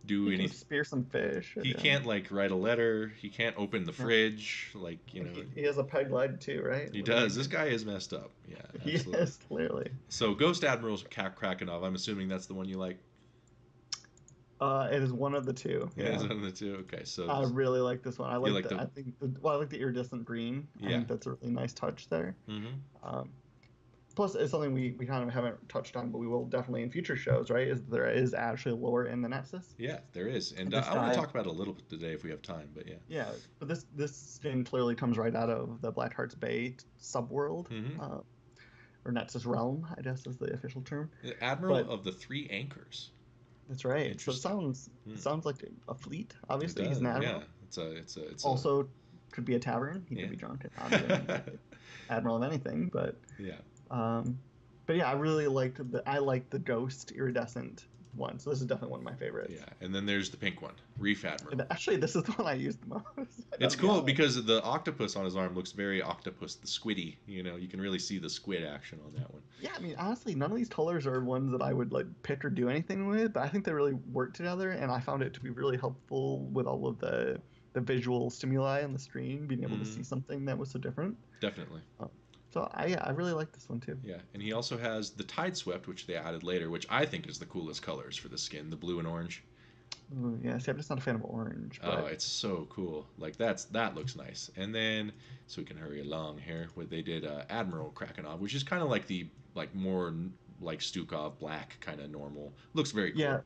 [SPEAKER 1] do
[SPEAKER 2] He can
[SPEAKER 1] anything.
[SPEAKER 2] spear some fish.
[SPEAKER 1] He
[SPEAKER 2] yeah.
[SPEAKER 1] can't like write a letter. He can't open the fridge. Like, you know.
[SPEAKER 2] He has a peg leg too, right?
[SPEAKER 1] He does. This guy is messed up. Yeah,
[SPEAKER 2] He
[SPEAKER 1] absolutely.
[SPEAKER 2] is clearly.
[SPEAKER 1] So Ghost Admiral Krakenov, I'm assuming that's the one you like.
[SPEAKER 2] It is one of the two.
[SPEAKER 1] Yeah,
[SPEAKER 2] Yeah.
[SPEAKER 1] is one of the two. Okay, so
[SPEAKER 2] I really like this one. I like,
[SPEAKER 1] like
[SPEAKER 2] the,
[SPEAKER 1] the-
[SPEAKER 2] I think I like the iridescent green. I
[SPEAKER 1] Yeah.
[SPEAKER 2] think that's a really nice touch there.
[SPEAKER 1] hmm
[SPEAKER 2] Plus, it's something we kind of haven't touched on, but we will definitely in future shows, right? Is there is actually lore in the Nexus?
[SPEAKER 1] Yeah, there is, and
[SPEAKER 2] This
[SPEAKER 1] I want
[SPEAKER 2] guy-
[SPEAKER 1] to talk about it a little bit today if we have time. But yeah.
[SPEAKER 2] Yeah, but this skin clearly comes right out of the Blackheart's Bay subworld,
[SPEAKER 1] Mhm.
[SPEAKER 2] or Nexus realm, I guess is the official term.
[SPEAKER 1] The Admiral
[SPEAKER 2] But-
[SPEAKER 1] of the Three Anchors.
[SPEAKER 2] That's right. So it
[SPEAKER 1] Interesting.
[SPEAKER 2] sounds like a fleet. Obviously,
[SPEAKER 1] It
[SPEAKER 2] he's an
[SPEAKER 1] does,
[SPEAKER 2] admiral.
[SPEAKER 1] Yeah, it's
[SPEAKER 2] Also, could be a tavern. He
[SPEAKER 1] Yeah.
[SPEAKER 2] could be drunk. Admiral of anything, but
[SPEAKER 1] yeah.
[SPEAKER 2] yeah, I really liked the ghost iridescent one. So this is definitely one of my favorites.
[SPEAKER 1] Yeah, and then there's the pink one, Reef Admiral.
[SPEAKER 2] And actually, this is the one I used the most.
[SPEAKER 1] It's
[SPEAKER 2] I'll be
[SPEAKER 1] cool
[SPEAKER 2] honest.
[SPEAKER 1] because the octopus on his arm looks very octopus, the squiddy. You know, you can really see the squid action on that one.
[SPEAKER 2] Yeah, I mean, honestly, none of these colors are ones that I would like pick or do anything with, but I think they really work together, and I found it to be really helpful with all of the visual stimuli on the screen, being able to see something that was so different.
[SPEAKER 1] Definitely.
[SPEAKER 2] So I really like this one too.
[SPEAKER 1] Yeah, and he also has the Tide Swept, which they added later, which I think is the coolest colors for the skin, the blue and orange.
[SPEAKER 2] Ooh, yeah, see, I'm just not a fan of orange. But
[SPEAKER 1] Oh, it's so cool. Like that looks nice. And then, so we can hurry along here, what they did, Admiral Krakenov, which is kind of like the more like Stukov black kind of normal. Looks very cool.
[SPEAKER 2] yeah,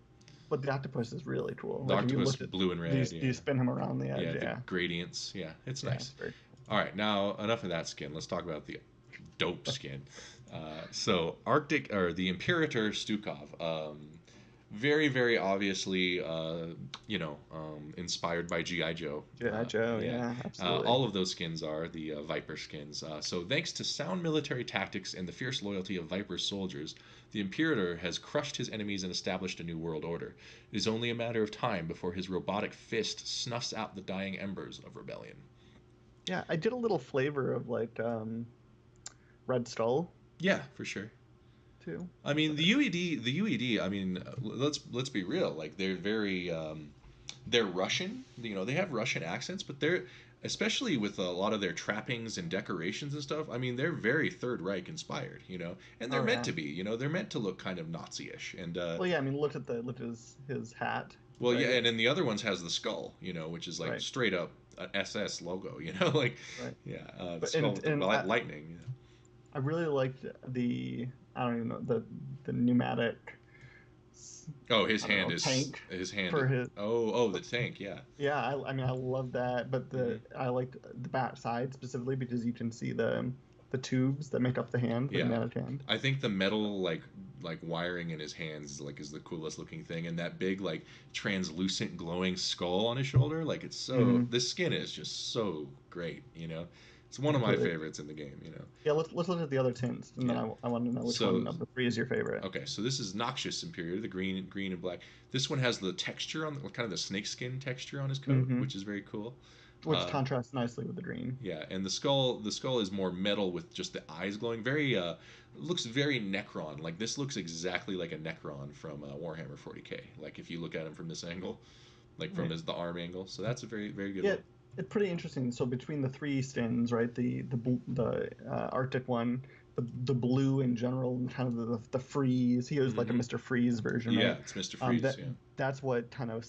[SPEAKER 2] but the octopus is really cool.
[SPEAKER 1] The
[SPEAKER 2] Like, if you
[SPEAKER 1] octopus
[SPEAKER 2] look at-
[SPEAKER 1] blue and red.
[SPEAKER 2] Do you spin him around the edge?
[SPEAKER 1] Yeah,
[SPEAKER 2] Yeah,
[SPEAKER 1] the gradients. Yeah, it's
[SPEAKER 2] Yeah,
[SPEAKER 1] nice.
[SPEAKER 2] it's very-
[SPEAKER 1] All right, now enough of that skin. Let's talk about the dope skin. So Arctic or the Imperator Stukov, very very obviously, inspired by GI Joe.
[SPEAKER 2] G.I. Joe, yeah, absolutely.
[SPEAKER 1] All of those skins are the Viper skins. So thanks to sound military tactics and the fierce loyalty of Viper's soldiers, the Imperator has crushed his enemies and established a new world order. It is only a matter of time before his robotic fist snuffs out the dying embers of rebellion.
[SPEAKER 2] Yeah, I did a little flavor of like Red Skull
[SPEAKER 1] Yeah, for sure.
[SPEAKER 2] too.
[SPEAKER 1] I mean, the UED. I mean, let's be real. Like they're very, they're Russian. You know, they have Russian accents, but they're especially with a lot of their trappings and decorations and stuff. I mean, they're very Third Reich inspired. You know, and they're meant to be. You know, they're meant to look kind of Nazi-ish. And
[SPEAKER 2] Well, yeah, I mean, look at his hat.
[SPEAKER 1] well,
[SPEAKER 2] right?
[SPEAKER 1] yeah, and then the other ones has the skull. You know, which is like
[SPEAKER 2] Right.
[SPEAKER 1] straight up an SS logo. You know, like
[SPEAKER 2] Right.
[SPEAKER 1] yeah, the
[SPEAKER 2] But-
[SPEAKER 1] skull with the
[SPEAKER 2] and
[SPEAKER 1] lightning. You know.
[SPEAKER 2] I really liked I don't even know the pneumatic.
[SPEAKER 1] Oh, his
[SPEAKER 2] I don't
[SPEAKER 1] hand
[SPEAKER 2] know,
[SPEAKER 1] is
[SPEAKER 2] tank
[SPEAKER 1] his hand.
[SPEAKER 2] for his-
[SPEAKER 1] Oh, the tank. Yeah.
[SPEAKER 2] Yeah, I mean I love that, but I liked the back side specifically because you can see the tubes that make up the hand, the
[SPEAKER 1] Yeah.
[SPEAKER 2] pneumatic hand.
[SPEAKER 1] I think the metal like wiring in his hands is the coolest looking thing, and that big like translucent glowing skull on his shoulder, like it's so
[SPEAKER 2] Mhm.
[SPEAKER 1] this skin is just so great, you know. It's one of my
[SPEAKER 2] Completely.
[SPEAKER 1] favorites in the game, you know.
[SPEAKER 2] Yeah, let's look at the other tints, and then I want to know which
[SPEAKER 1] So-
[SPEAKER 2] one of the three is your favorite.
[SPEAKER 1] Okay, so this is Noxious Imperator, the green and black. This one has the texture on kind of the snakeskin texture on his coat,
[SPEAKER 2] Mhm.
[SPEAKER 1] which is very cool.
[SPEAKER 2] Which contrasts nicely with the green.
[SPEAKER 1] Yeah, and the skull is more metal with just the eyes glowing. Very looks very Necron. Like this looks exactly like a Necron from Warhammer 40K. Like if you look at him from this angle, like from
[SPEAKER 2] Right.
[SPEAKER 1] the arm angle. So that's a very very good
[SPEAKER 2] Yeah,
[SPEAKER 1] one.
[SPEAKER 2] it's pretty interesting. So between the three skins, right, the Arctic one, the blue in general, and kind of the freeze. He was like a Mr. Freeze version.
[SPEAKER 1] Yeah,
[SPEAKER 2] right?
[SPEAKER 1] it's Mr. Freeze. Yeah.
[SPEAKER 2] That's what kind of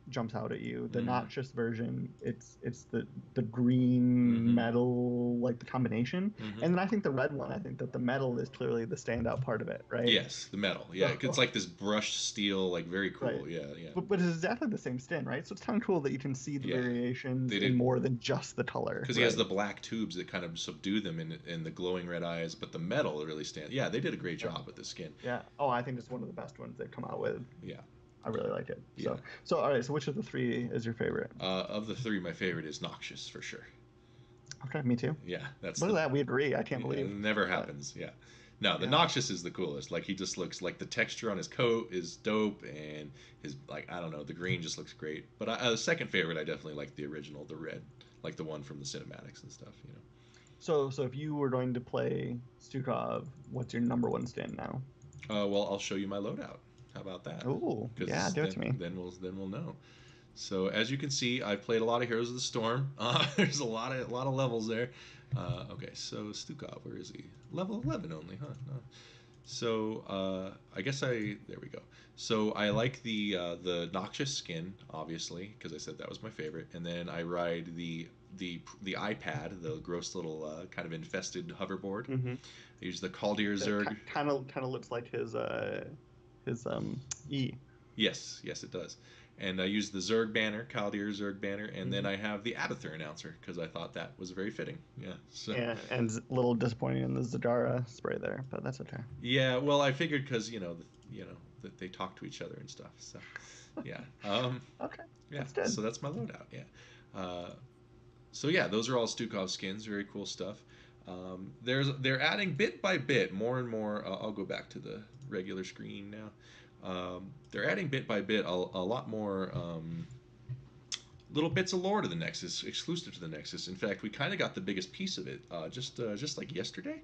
[SPEAKER 2] jumps out at you. The
[SPEAKER 1] Mhm.
[SPEAKER 2] noxious version, it's the green
[SPEAKER 1] Mhm.
[SPEAKER 2] metal, like the combination.
[SPEAKER 1] Mhm.
[SPEAKER 2] And then I think the red one, I think that the metal is clearly the standout part of it, right?
[SPEAKER 1] Yes, the metal. Yeah, it's like this brushed steel, like very cool.
[SPEAKER 2] Right.
[SPEAKER 1] Yeah, yeah.
[SPEAKER 2] But it's exactly the same skin, right? So it's kind of cool that you can see the
[SPEAKER 1] Yeah.
[SPEAKER 2] variations
[SPEAKER 1] They
[SPEAKER 2] in
[SPEAKER 1] did-
[SPEAKER 2] more than just the color.
[SPEAKER 1] Because he has the black tubes that kind of subdue them in the glowing red eyes, but the metal really stands. Yeah, they did a great job with the skin.
[SPEAKER 2] Yeah. Oh, I think it's one of the best ones they've come out with.
[SPEAKER 1] Yeah.
[SPEAKER 2] I really like it.
[SPEAKER 1] Yeah.
[SPEAKER 2] So all right. So which of the three is your favorite?
[SPEAKER 1] Of the three, my favorite is Noxious for sure.
[SPEAKER 2] Okay, me too.
[SPEAKER 1] Yeah, that's
[SPEAKER 2] Look at that, we agree. I can't
[SPEAKER 1] yeah,
[SPEAKER 2] believe.
[SPEAKER 1] it never happens. Yeah. No, the
[SPEAKER 2] Yeah.
[SPEAKER 1] Noxious is the coolest. Like he just looks like the texture on his coat is dope, and his like I don't know, the green just looks great. But the second favorite, I definitely like the original, the red, like the one from the cinematics and stuff. You know.
[SPEAKER 2] So if you were going to play Stukov, what's your number one stand now?
[SPEAKER 1] Well, I'll show you my loadout. How about that?
[SPEAKER 2] Oh, yeah,
[SPEAKER 1] Because
[SPEAKER 2] do it to me.
[SPEAKER 1] then we'll know. So as you can see, I've played a lot of Heroes of the Storm. There's a lot of levels there. Okay, so Stukov, where is he? Level 11 only, huh? No. So I guess there we go. So I like the Noxious skin, obviously, because I said that was my favorite, and then I ride the iPad, the gross little kind of infested hoverboard.
[SPEAKER 2] Mm-hmm.
[SPEAKER 1] I use the Kaldir Zerg.
[SPEAKER 2] Kind of looks like his E.
[SPEAKER 1] Yes, it does. And I use the Zerg banner, Kaldir Zerg banner, and then I have the Abathur announcer because I thought that was very fitting. Yeah. So.
[SPEAKER 2] Yeah, and a little disappointing in the Zadara spray there, but that's okay.
[SPEAKER 1] Yeah, well, I figured because that they talk to each other and stuff. So, yeah.
[SPEAKER 2] Okay.
[SPEAKER 1] Yeah.
[SPEAKER 2] That's good.
[SPEAKER 1] So that's my loadout. Yeah. So yeah, those are all Stukov skins. Very cool stuff. They're adding bit by bit more and more. I'll go back to the regular screen now. They're adding bit by bit a lot more little bits of lore to the Nexus, exclusive to the Nexus. In fact, we kind of got the biggest piece of it just like yesterday.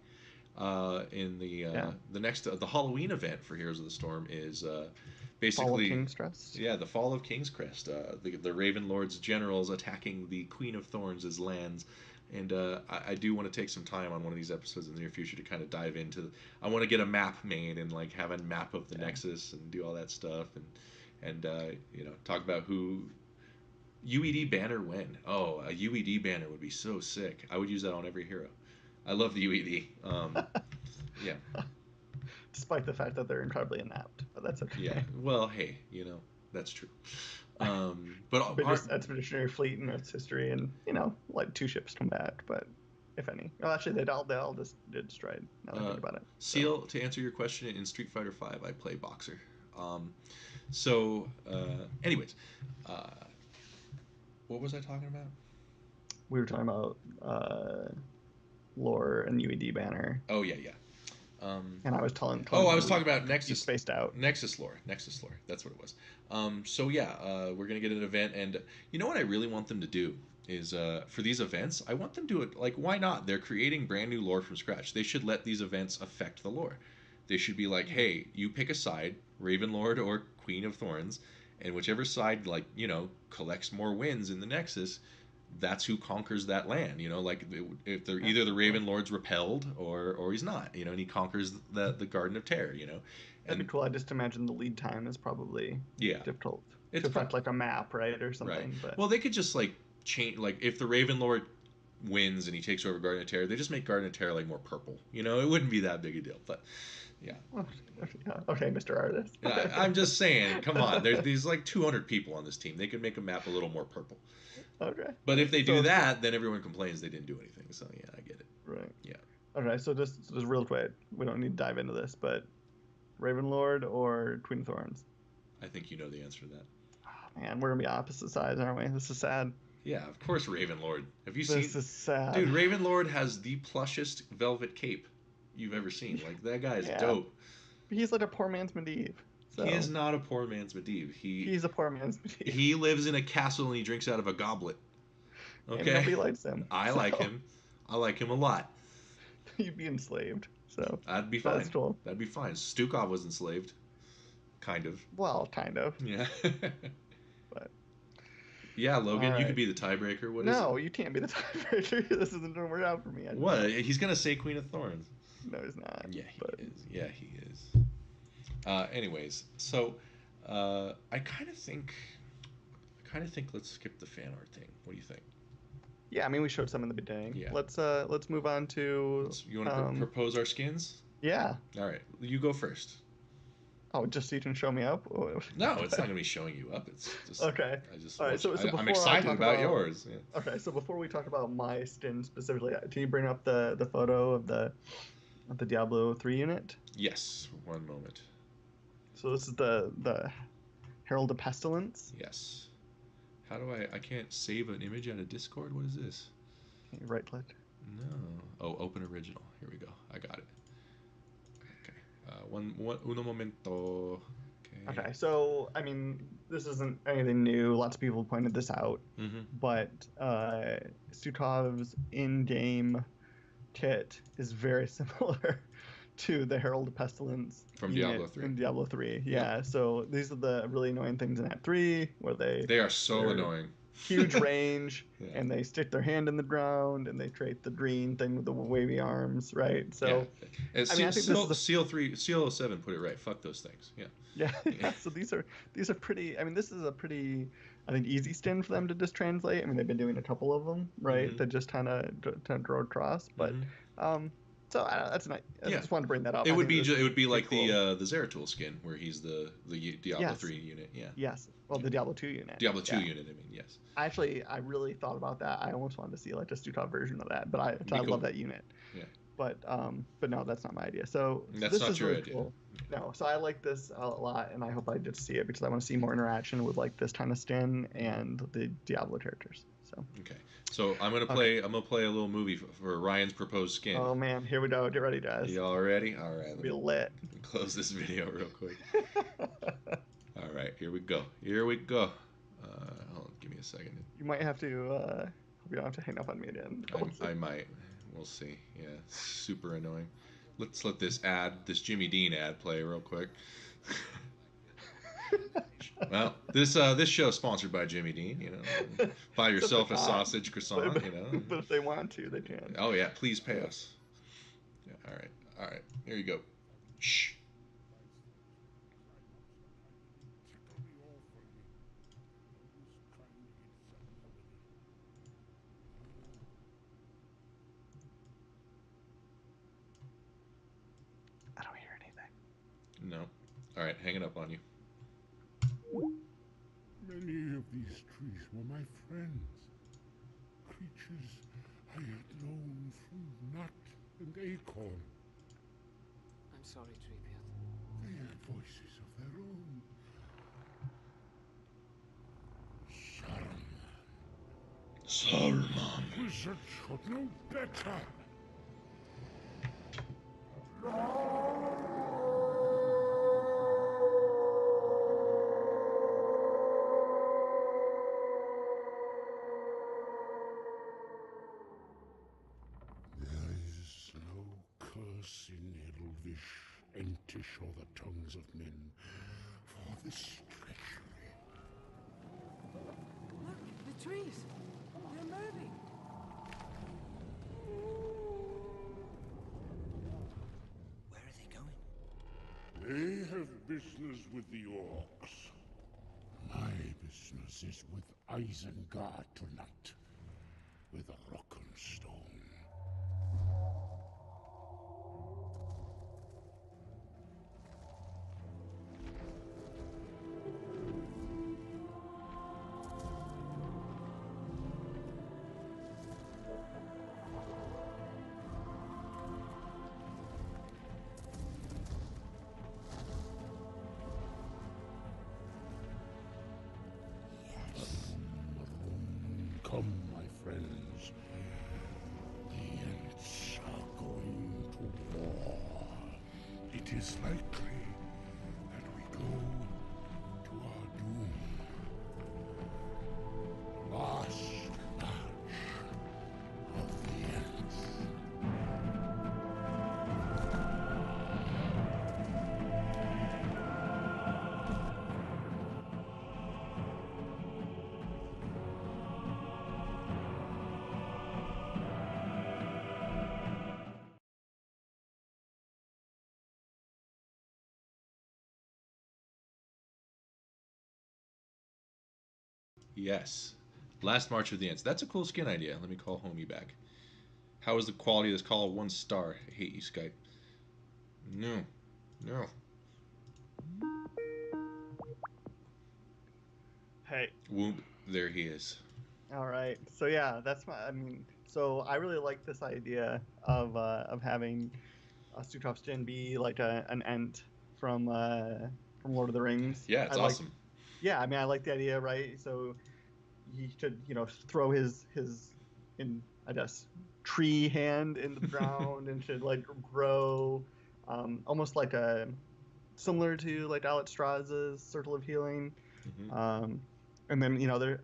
[SPEAKER 1] In the next the Halloween event for Heroes of the Storm is basically
[SPEAKER 2] Fall of King's Crest.
[SPEAKER 1] Yeah, the Fall of King's Crest. The Raven Lord's generals attacking the Queen of Thorns' lands. And I do want to take some time on one of these episodes in the near future to kind of dive into. I want to get a map made and like have a map of the Nexus and do all that stuff and talk about who UED banner when. Oh, a UED banner would be so sick. I would use that on every hero. I love the UED. Yeah.
[SPEAKER 2] Despite the fact that they're incredibly inept, but that's okay.
[SPEAKER 1] Yeah. Well, hey, that's true. But
[SPEAKER 2] biggest expeditionary fleet in its history, and like 2 ships come back, but if any. Well, actually, they all just did stride. Now that I think about it.
[SPEAKER 1] Seal, to answer your question, in Street Fighter V, I play Boxer. Anyways, what was I talking about?
[SPEAKER 2] We were talking about lore and UED banner.
[SPEAKER 1] Oh yeah.
[SPEAKER 2] And I was telling
[SPEAKER 1] I was talking about Nexus.
[SPEAKER 2] You spaced out.
[SPEAKER 1] Nexus lore. That's what it was. We're gonna get an event, and you know what I really want them to do is for these events, I want them to like, why not? They're creating brand new lore from scratch. They should let these events affect the lore. They should be like, hey, you pick a side, Ravenlord or Queen of Thorns, and whichever side collects more wins in the Nexus, that's who conquers that land. Like if they're either the Raven Lord's repelled or he's not. And he conquers the Garden of Terror.
[SPEAKER 2] That'd be cool. I just imagine the lead time is probably difficult.
[SPEAKER 1] It's
[SPEAKER 2] to affect like a map, right, or something.
[SPEAKER 1] Right.
[SPEAKER 2] But
[SPEAKER 1] well, they could just like change. Like if the Raven Lord wins and he takes over Garden of Terror, they just make Garden of Terror like more purple. It wouldn't be that big a deal. But yeah.
[SPEAKER 2] Okay, Mr. Artist.
[SPEAKER 1] I'm just saying. Come on. There's like 200 people on this team. They could make a map a little more purple.
[SPEAKER 2] Okay.
[SPEAKER 1] But if they do that, then everyone complains they didn't do anything. So yeah, I get it.
[SPEAKER 2] Right.
[SPEAKER 1] Yeah.
[SPEAKER 2] Okay, so just real quick, we don't need to dive into this, but Ravenlord or Queen of Thorns?
[SPEAKER 1] I think you know the answer to that.
[SPEAKER 2] Oh, man, we're gonna be opposite sides, aren't we? This is sad.
[SPEAKER 1] Yeah, of course, Ravenlord. Have you seen?
[SPEAKER 2] This is sad.
[SPEAKER 1] Dude, Ravenlord has the plushest velvet cape you've ever seen. Like that guy is dope.
[SPEAKER 2] He's like a poor man's Medivh. So.
[SPEAKER 1] He is not a poor man's Medivh.
[SPEAKER 2] He's a poor man's Medivh.
[SPEAKER 1] He lives in a castle and he drinks out of a goblet. Okay.
[SPEAKER 2] And nobody likes him.
[SPEAKER 1] I like him. I like him a lot.
[SPEAKER 2] You'd be enslaved. So
[SPEAKER 1] that'd be fine.
[SPEAKER 2] That's cool.
[SPEAKER 1] That'd be fine. Stukov was enslaved. Kind of.
[SPEAKER 2] Well, kind of.
[SPEAKER 1] Yeah.
[SPEAKER 2] But.
[SPEAKER 1] Yeah, Logan, you could be the tiebreaker. What is
[SPEAKER 2] No, you can't be the tiebreaker. This isn't going to work out for me.
[SPEAKER 1] What? He's going to say Queen of Thorns.
[SPEAKER 2] No, he's not.
[SPEAKER 1] Yeah, he is. Yeah, he is. Anyways, so I kind of think let's skip the fan art thing. What do you think?
[SPEAKER 2] Yeah, I mean we showed some in the beginning.
[SPEAKER 1] Yeah.
[SPEAKER 2] Let's move on to.
[SPEAKER 1] You want to propose our skins?
[SPEAKER 2] Yeah.
[SPEAKER 1] All right, you go first.
[SPEAKER 2] Oh, just so you can show me up?
[SPEAKER 1] No, it's not going to be showing you up. It's just
[SPEAKER 2] okay.
[SPEAKER 1] All right, so I'm excited about yours. Yeah.
[SPEAKER 2] Okay, so before we talk about my skin specifically, can you bring up the photo of the Diablo 3 unit?
[SPEAKER 1] Yes, one moment.
[SPEAKER 2] So this is the Herald of Pestilence.
[SPEAKER 1] Yes. How do I can't save an image out of Discord? What is this?
[SPEAKER 2] Can you right click?
[SPEAKER 1] No. Oh, open original. Here we go. I got it. Okay. Uno momento.
[SPEAKER 2] Okay, so I mean, this isn't anything new. Lots of people pointed this out, but Stukov's in-game kit is very similar to the Herald of Pestilence
[SPEAKER 1] from
[SPEAKER 2] unit
[SPEAKER 1] Diablo 3.
[SPEAKER 2] in Diablo 3. Yeah, so these are the really annoying things in Act 3 where
[SPEAKER 1] they are so annoying.
[SPEAKER 2] Huge range, and they stick their hand in the ground, and they create the green thing with the wavy arms, right? So,
[SPEAKER 1] and
[SPEAKER 2] I mean, I think this is
[SPEAKER 1] Seal 07 put it right. Fuck those things.
[SPEAKER 2] Yeah. So these are pretty. I mean, this is a pretty, I think, easy skin for them to just translate. I mean, they've been doing a couple of them, right? That just kind of draw across, but so that's nice. I just wanted to bring that up.
[SPEAKER 1] It would be like cool. the Zeratul skin where he's the Diablo 3 unit. Yeah.
[SPEAKER 2] Yes. Well, the Diablo 2 unit.
[SPEAKER 1] Diablo 2 unit. I mean, yes.
[SPEAKER 2] Actually, I really thought about that. I almost wanted to see like a Stukov version of that, but I love that unit.
[SPEAKER 1] Yeah.
[SPEAKER 2] But no, that's not my idea. So
[SPEAKER 1] that's
[SPEAKER 2] this
[SPEAKER 1] not
[SPEAKER 2] is
[SPEAKER 1] your
[SPEAKER 2] really
[SPEAKER 1] idea.
[SPEAKER 2] Cool. No, so I like this a lot, and I hope I get to see it because I want to see more interaction with like this kind of skin and the Diablo characters. So.
[SPEAKER 1] Okay. So I'm gonna play. I'm gonna play a little movie for Ryan's proposed skin.
[SPEAKER 2] Oh man, here we go. Get ready, guys.
[SPEAKER 1] Y'all ready? All right.
[SPEAKER 2] Be lit.
[SPEAKER 1] Close this video real quick. All right, here we go. Hold on, give me a second.
[SPEAKER 2] You might have to. Hope you don't have to hang up on me again.
[SPEAKER 1] I might. We'll see. Yeah, super annoying. Let's let this Jimmy Dean ad play real quick. Well, this show is sponsored by Jimmy Dean. You know, buy yourself a sausage croissant.
[SPEAKER 2] But,
[SPEAKER 1] you know,
[SPEAKER 2] but if they want to, they can.
[SPEAKER 1] Oh yeah, please pay us. Yeah, all right. Here you go. Shh.
[SPEAKER 2] I don't hear anything.
[SPEAKER 1] No. All right, hang it up on you.
[SPEAKER 7] Many of these trees were my friends. Creatures I had known through nut and acorn.
[SPEAKER 8] I'm sorry, Treebeard.
[SPEAKER 7] They had voices of their own.
[SPEAKER 1] Saruman.
[SPEAKER 7] Wizards should know better. There is no curse in Elvish, Entish, or the tongues of men for this treachery.
[SPEAKER 8] Look, the trees. They're moving. Where are they going?
[SPEAKER 7] They have business with the orcs. My business is with Isengard tonight, with a rock and stone. Come, my friends. The Ents are going to war. It is likely that we go to our doom. Last march of the Ents.
[SPEAKER 1] Yes. Last March of the Ents. That's a cool skin idea. Let me call Homie back. How is the quality of this call? 1 star. I hate you, Skype. No.
[SPEAKER 2] Hey.
[SPEAKER 1] Whoop. There he is.
[SPEAKER 2] All right. So yeah, that's my. I mean, so I really like this idea of having Stukov's Jin be like an Ent from Lord of the Rings.
[SPEAKER 1] Yeah, it's awesome.
[SPEAKER 2] Yeah, I mean, I like the idea, right? So he should, throw his in I guess tree hand into the ground and should like grow, almost like a similar to like Alex Stras's Circle of Healing.
[SPEAKER 1] Mm-hmm.
[SPEAKER 2] And then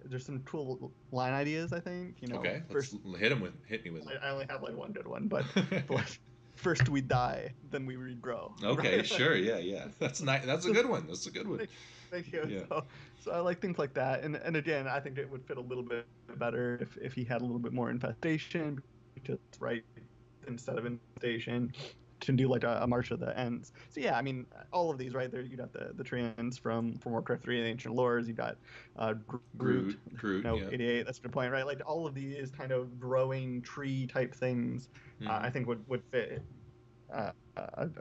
[SPEAKER 2] there's some cool line ideas. I think
[SPEAKER 1] Okay,
[SPEAKER 2] first
[SPEAKER 1] hit me with it.
[SPEAKER 2] I only have like one good one, but like first we die, then we regrow.
[SPEAKER 1] Okay,
[SPEAKER 2] Right?
[SPEAKER 1] sure, yeah. That's nice. That's a good one. That's a good one.
[SPEAKER 2] Thank you.
[SPEAKER 1] Yeah.
[SPEAKER 2] So I like things like that, and again, I think it would fit a little bit better if he had a little bit more infestation, because right instead of infestation, to do like a March of the Ends. So yeah, I mean, all of these right there, you got the trends from Warcraft 3 and the Ancient Lores. You got Groot,
[SPEAKER 1] yeah.
[SPEAKER 2] 88. That's a good point, right? Like all of these kind of growing tree type things, I think would fit a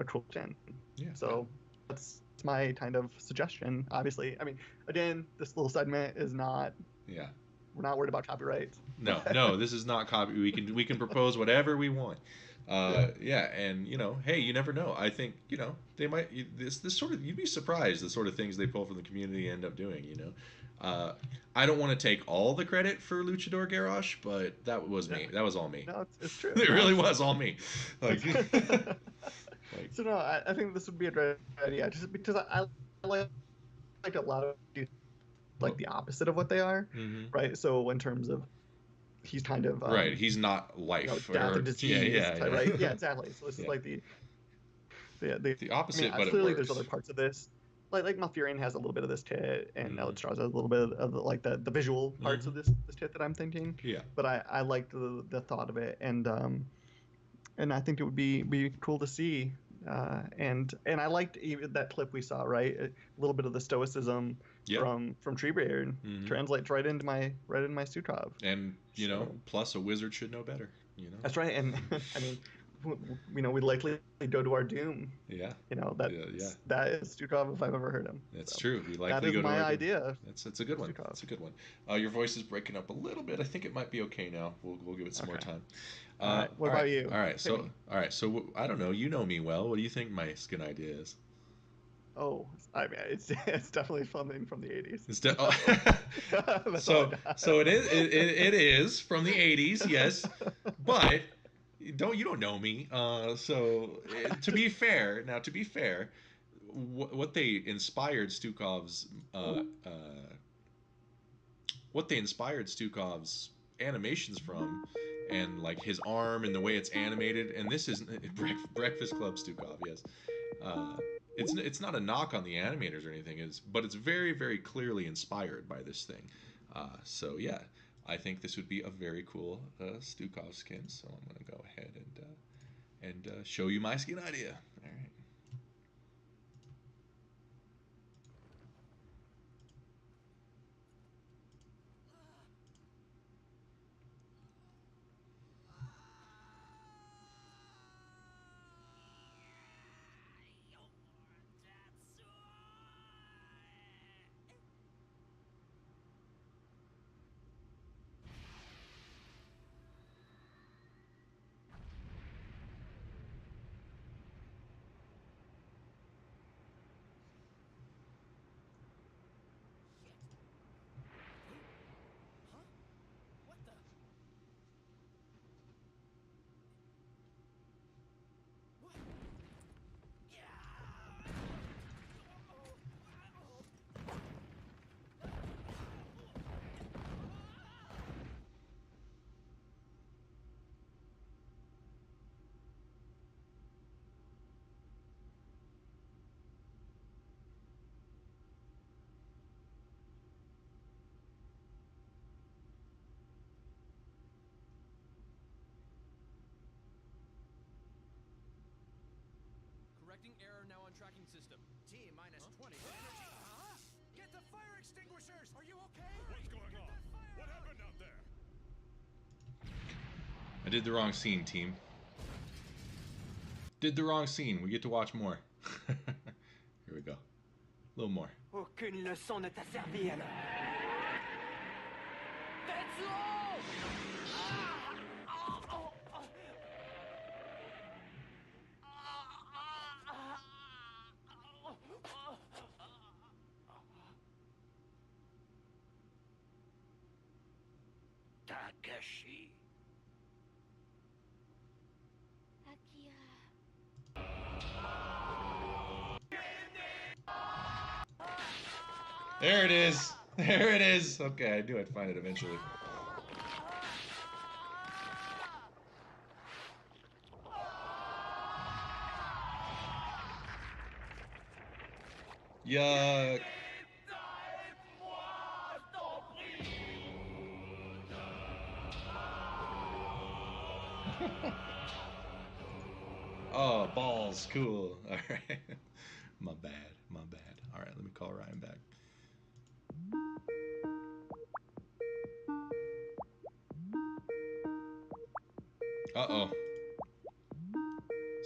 [SPEAKER 2] cool gen.
[SPEAKER 1] Yeah.
[SPEAKER 2] So that's my kind of suggestion. Obviously, I mean, again, this little segment is not.
[SPEAKER 1] Yeah.
[SPEAKER 2] We're not worried about copyrights.
[SPEAKER 1] No, this is not copy. We can propose whatever we want. Yeah, and hey, you never know. I think they might this sort of, you'd be surprised the sort of things they pull from the community end up doing. I don't want to take all the credit for Luchador Garrosh, but that was me. That was all me.
[SPEAKER 2] No, it's true.
[SPEAKER 1] It really was all me. Like,
[SPEAKER 2] so no, I think this would be a great idea, just because I like a lot of like the opposite of what they are, right? So in terms of he's kind of
[SPEAKER 1] right, he's not life
[SPEAKER 2] death and disease, right? Yeah, exactly. So this is like the
[SPEAKER 1] opposite,
[SPEAKER 2] I mean,
[SPEAKER 1] but
[SPEAKER 2] clearly
[SPEAKER 1] it works.
[SPEAKER 2] there's other parts of this. Like Malfurion has a little bit of this kit, and Elstrad has a little bit of the visual parts of this kit that I'm thinking.
[SPEAKER 1] Yeah.
[SPEAKER 2] But I like the thought of it, and I think it would be cool to see. And I liked even that clip we saw, right? A little bit of the stoicism from Treebeard translates right into my Stukov.
[SPEAKER 1] And plus a wizard should know better.
[SPEAKER 2] That's right. And I mean, we likely go to our doom.
[SPEAKER 1] Yeah.
[SPEAKER 2] That is Stukov if I've ever heard him.
[SPEAKER 1] That's true. We likely
[SPEAKER 2] that is
[SPEAKER 1] go to
[SPEAKER 2] my
[SPEAKER 1] our
[SPEAKER 2] idea.
[SPEAKER 1] That's a good one. That's a good one. Your voice is breaking up a little bit. I think it might be okay now. We'll give it some more time.
[SPEAKER 2] All right. What about you?
[SPEAKER 1] All right. So I don't know. You know me well. What do you think my skin idea is?
[SPEAKER 2] Oh, I mean, it's definitely something from the 80s.
[SPEAKER 1] It's so it is from the 80s, yes, but you don't know me. To be fair, what they inspired Stukov's animations from, and like his arm and the way it's animated, and this is Breakfast Club Stukov, yes. It's not a knock on the animators or anything, but it's very, very clearly inspired by this thing. So yeah, I think this would be a very cool Stukov skin. So I'm gonna go ahead and show you my skin idea. All right.
[SPEAKER 9] Error now on tracking system. T minus 20.
[SPEAKER 4] Get the fire extinguishers! Are you okay? What's going on? What happened out there?
[SPEAKER 1] I did the wrong scene, team. Did the wrong scene. We get to watch more. Here we go. A little more.
[SPEAKER 8] Aucune leçon ne t'a servi alors. Takashi.
[SPEAKER 1] There it is. There it is. Okay, I knew I'd find it eventually. Yuck. Oh, balls. Cool. All right. My bad. My bad. All right, let me call Ryan back. Uh-oh.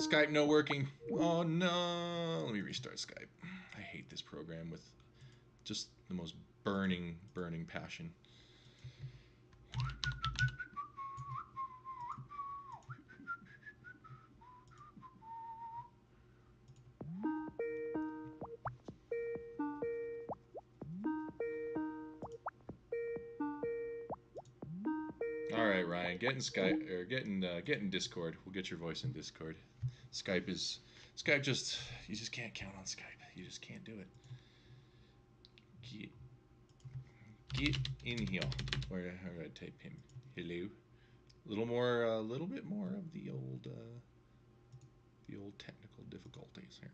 [SPEAKER 1] Skype no working. Oh, no. Let me restart Skype. I hate this program with just the most burning, burning passion. All right, Ryan, get in Skype or get in Discord. We'll get your voice in Discord. Skype just you just can't count on Skype. You just can't do it. Get in here. Where do I type him? Hello. A little bit more of the old technical difficulties here.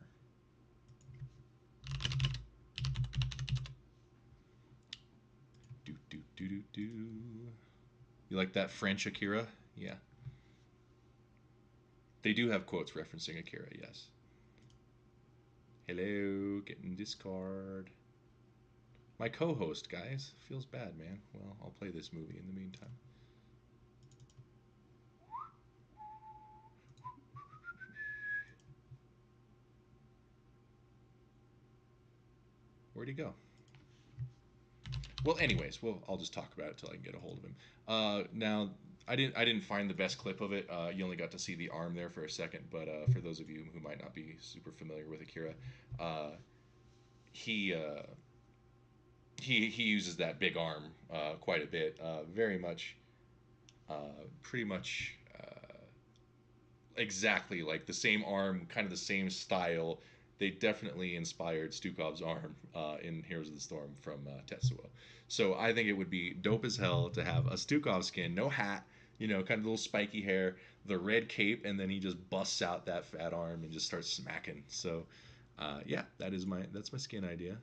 [SPEAKER 1] Do do do do do. You like that French Akira? Yeah. They do have quotes referencing Akira, yes. Hello, get in Discord. My co-host, guys. Feels bad, man. Well, I'll play this movie in the meantime. Where'd he go? Well, anyways, I'll just talk about it till I can get a hold of him. Now, I didn't find the best clip of it. You only got to see the arm there for a second, but for those of you who might not be super familiar with Akira, he uses that big arm quite a bit. Very much, pretty much exactly like the same arm, kind of the same style. They definitely inspired Stukov's arm in Heroes of the Storm from Tetsuo. So I think it would be dope as hell to have a Stukov skin, no hat, kind of little spiky hair, the red cape, and then he just busts out that fat arm and just starts smacking. So yeah, that's my skin idea.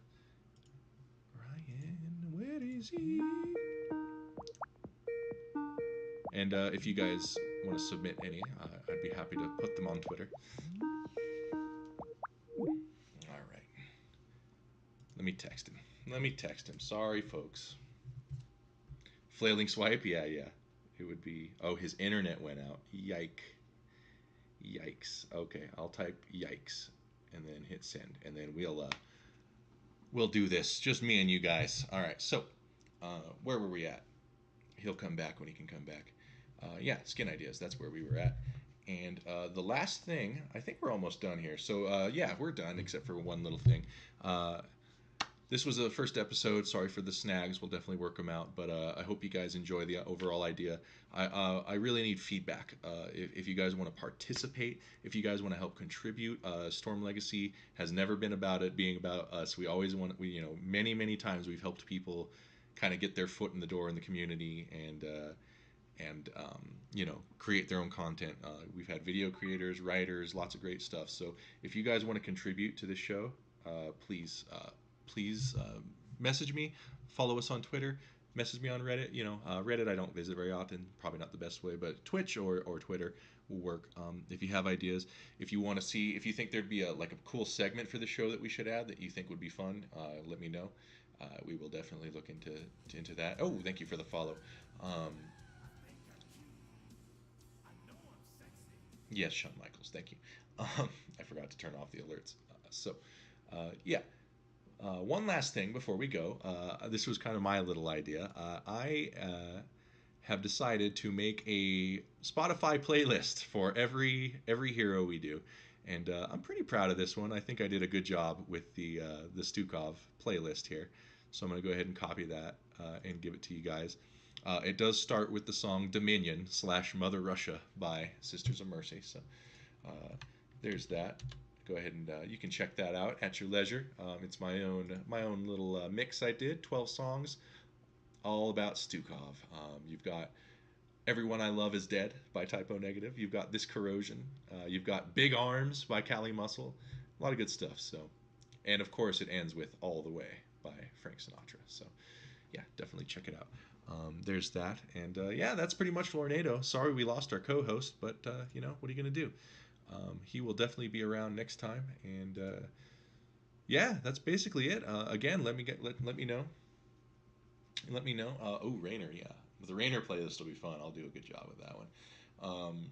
[SPEAKER 1] Ryan, where is he? And if you guys want to submit any, I'd be happy to put them on Twitter. All right. Let me text him. Sorry, folks. Flailing swipe? Yeah. It would be... Oh, his internet went out. Yikes. Okay, I'll type yikes and then hit send. And then we'll do this. Just me and you guys. All right, so where were we at? He'll come back when he can come back. Yeah, skin ideas. That's where we were at. And the last thing, I think we're almost done here. So yeah, we're done except for one little thing. This was the first episode. Sorry for the snags. We'll definitely work them out. But I hope you guys enjoy the overall idea. I really need feedback. If you guys want to participate, if you guys want to help contribute, Storm Legacy has never been about it being about us. We always want, many times we've helped people kind of get their foot in the door in the community and create their own content. We've had video creators, writers, lots of great stuff. So if you guys want to contribute to this show, please message me, follow us on Twitter, message me on Reddit. Reddit I don't visit very often, probably not the best way, but Twitch or Twitter will work. If you have ideas, if you want to see, if you think there'd be a cool segment for the show that we should add that you think would be fun, let me know. We will definitely look into that. Oh, thank you for the follow. Yes, Shawn Michaels, thank you. I forgot to turn off the alerts. Yeah. One last thing before we go. This was kind of my little idea. I have decided to make a Spotify playlist for every hero we do, and I'm pretty proud of this one. I think I did a good job with the Stukov playlist here. So I'm going to go ahead and copy that and give it to you guys. It does start with the song Dominion / Mother Russia by Sisters of Mercy. So there's that. go ahead and you can check that out at your leisure. It's my own little mix I did, 12 songs, all about Stukov. You've got Everyone I Love Is Dead by Typo Negative. You've got This Corrosion. You've got Big Arms by Cali Muscle. A lot of good stuff. So, and of course it ends with All the Way by Frank Sinatra. So yeah, definitely check it out. There's that, and yeah, that's pretty much Lorenado. Sorry we lost our co-host, but you know, what are you gonna do? He will definitely be around next time, and yeah, that's basically it. Again, let me know. Let me know. Oh, Rainer, yeah, the Rainer playlist will be fun. I'll do a good job with that one.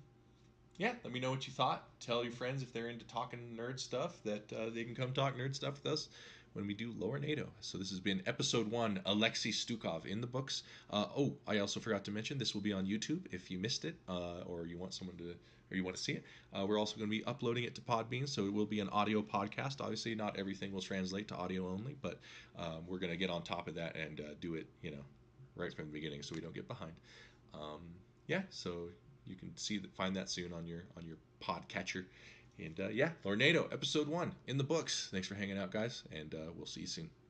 [SPEAKER 1] Yeah, let me know what you thought. Tell your friends if they're into talking nerd stuff that they can come talk nerd stuff with us when we do Lorenado. So this has been episode 1, Alexei Stukov in the books. Oh, I also forgot to mention this will be on YouTube if you missed it, or you want someone to, or you want to see it. We're also going to be uploading it to Podbean, so it will be an audio podcast. Obviously, not everything will translate to audio only, but we're going to get on top of that and do it, you know, right from the beginning, so we don't get behind. Yeah, so you can find that soon on your podcatcher. And yeah, Lorenado, episode 1 in the books. Thanks for hanging out, guys, and we'll see you soon.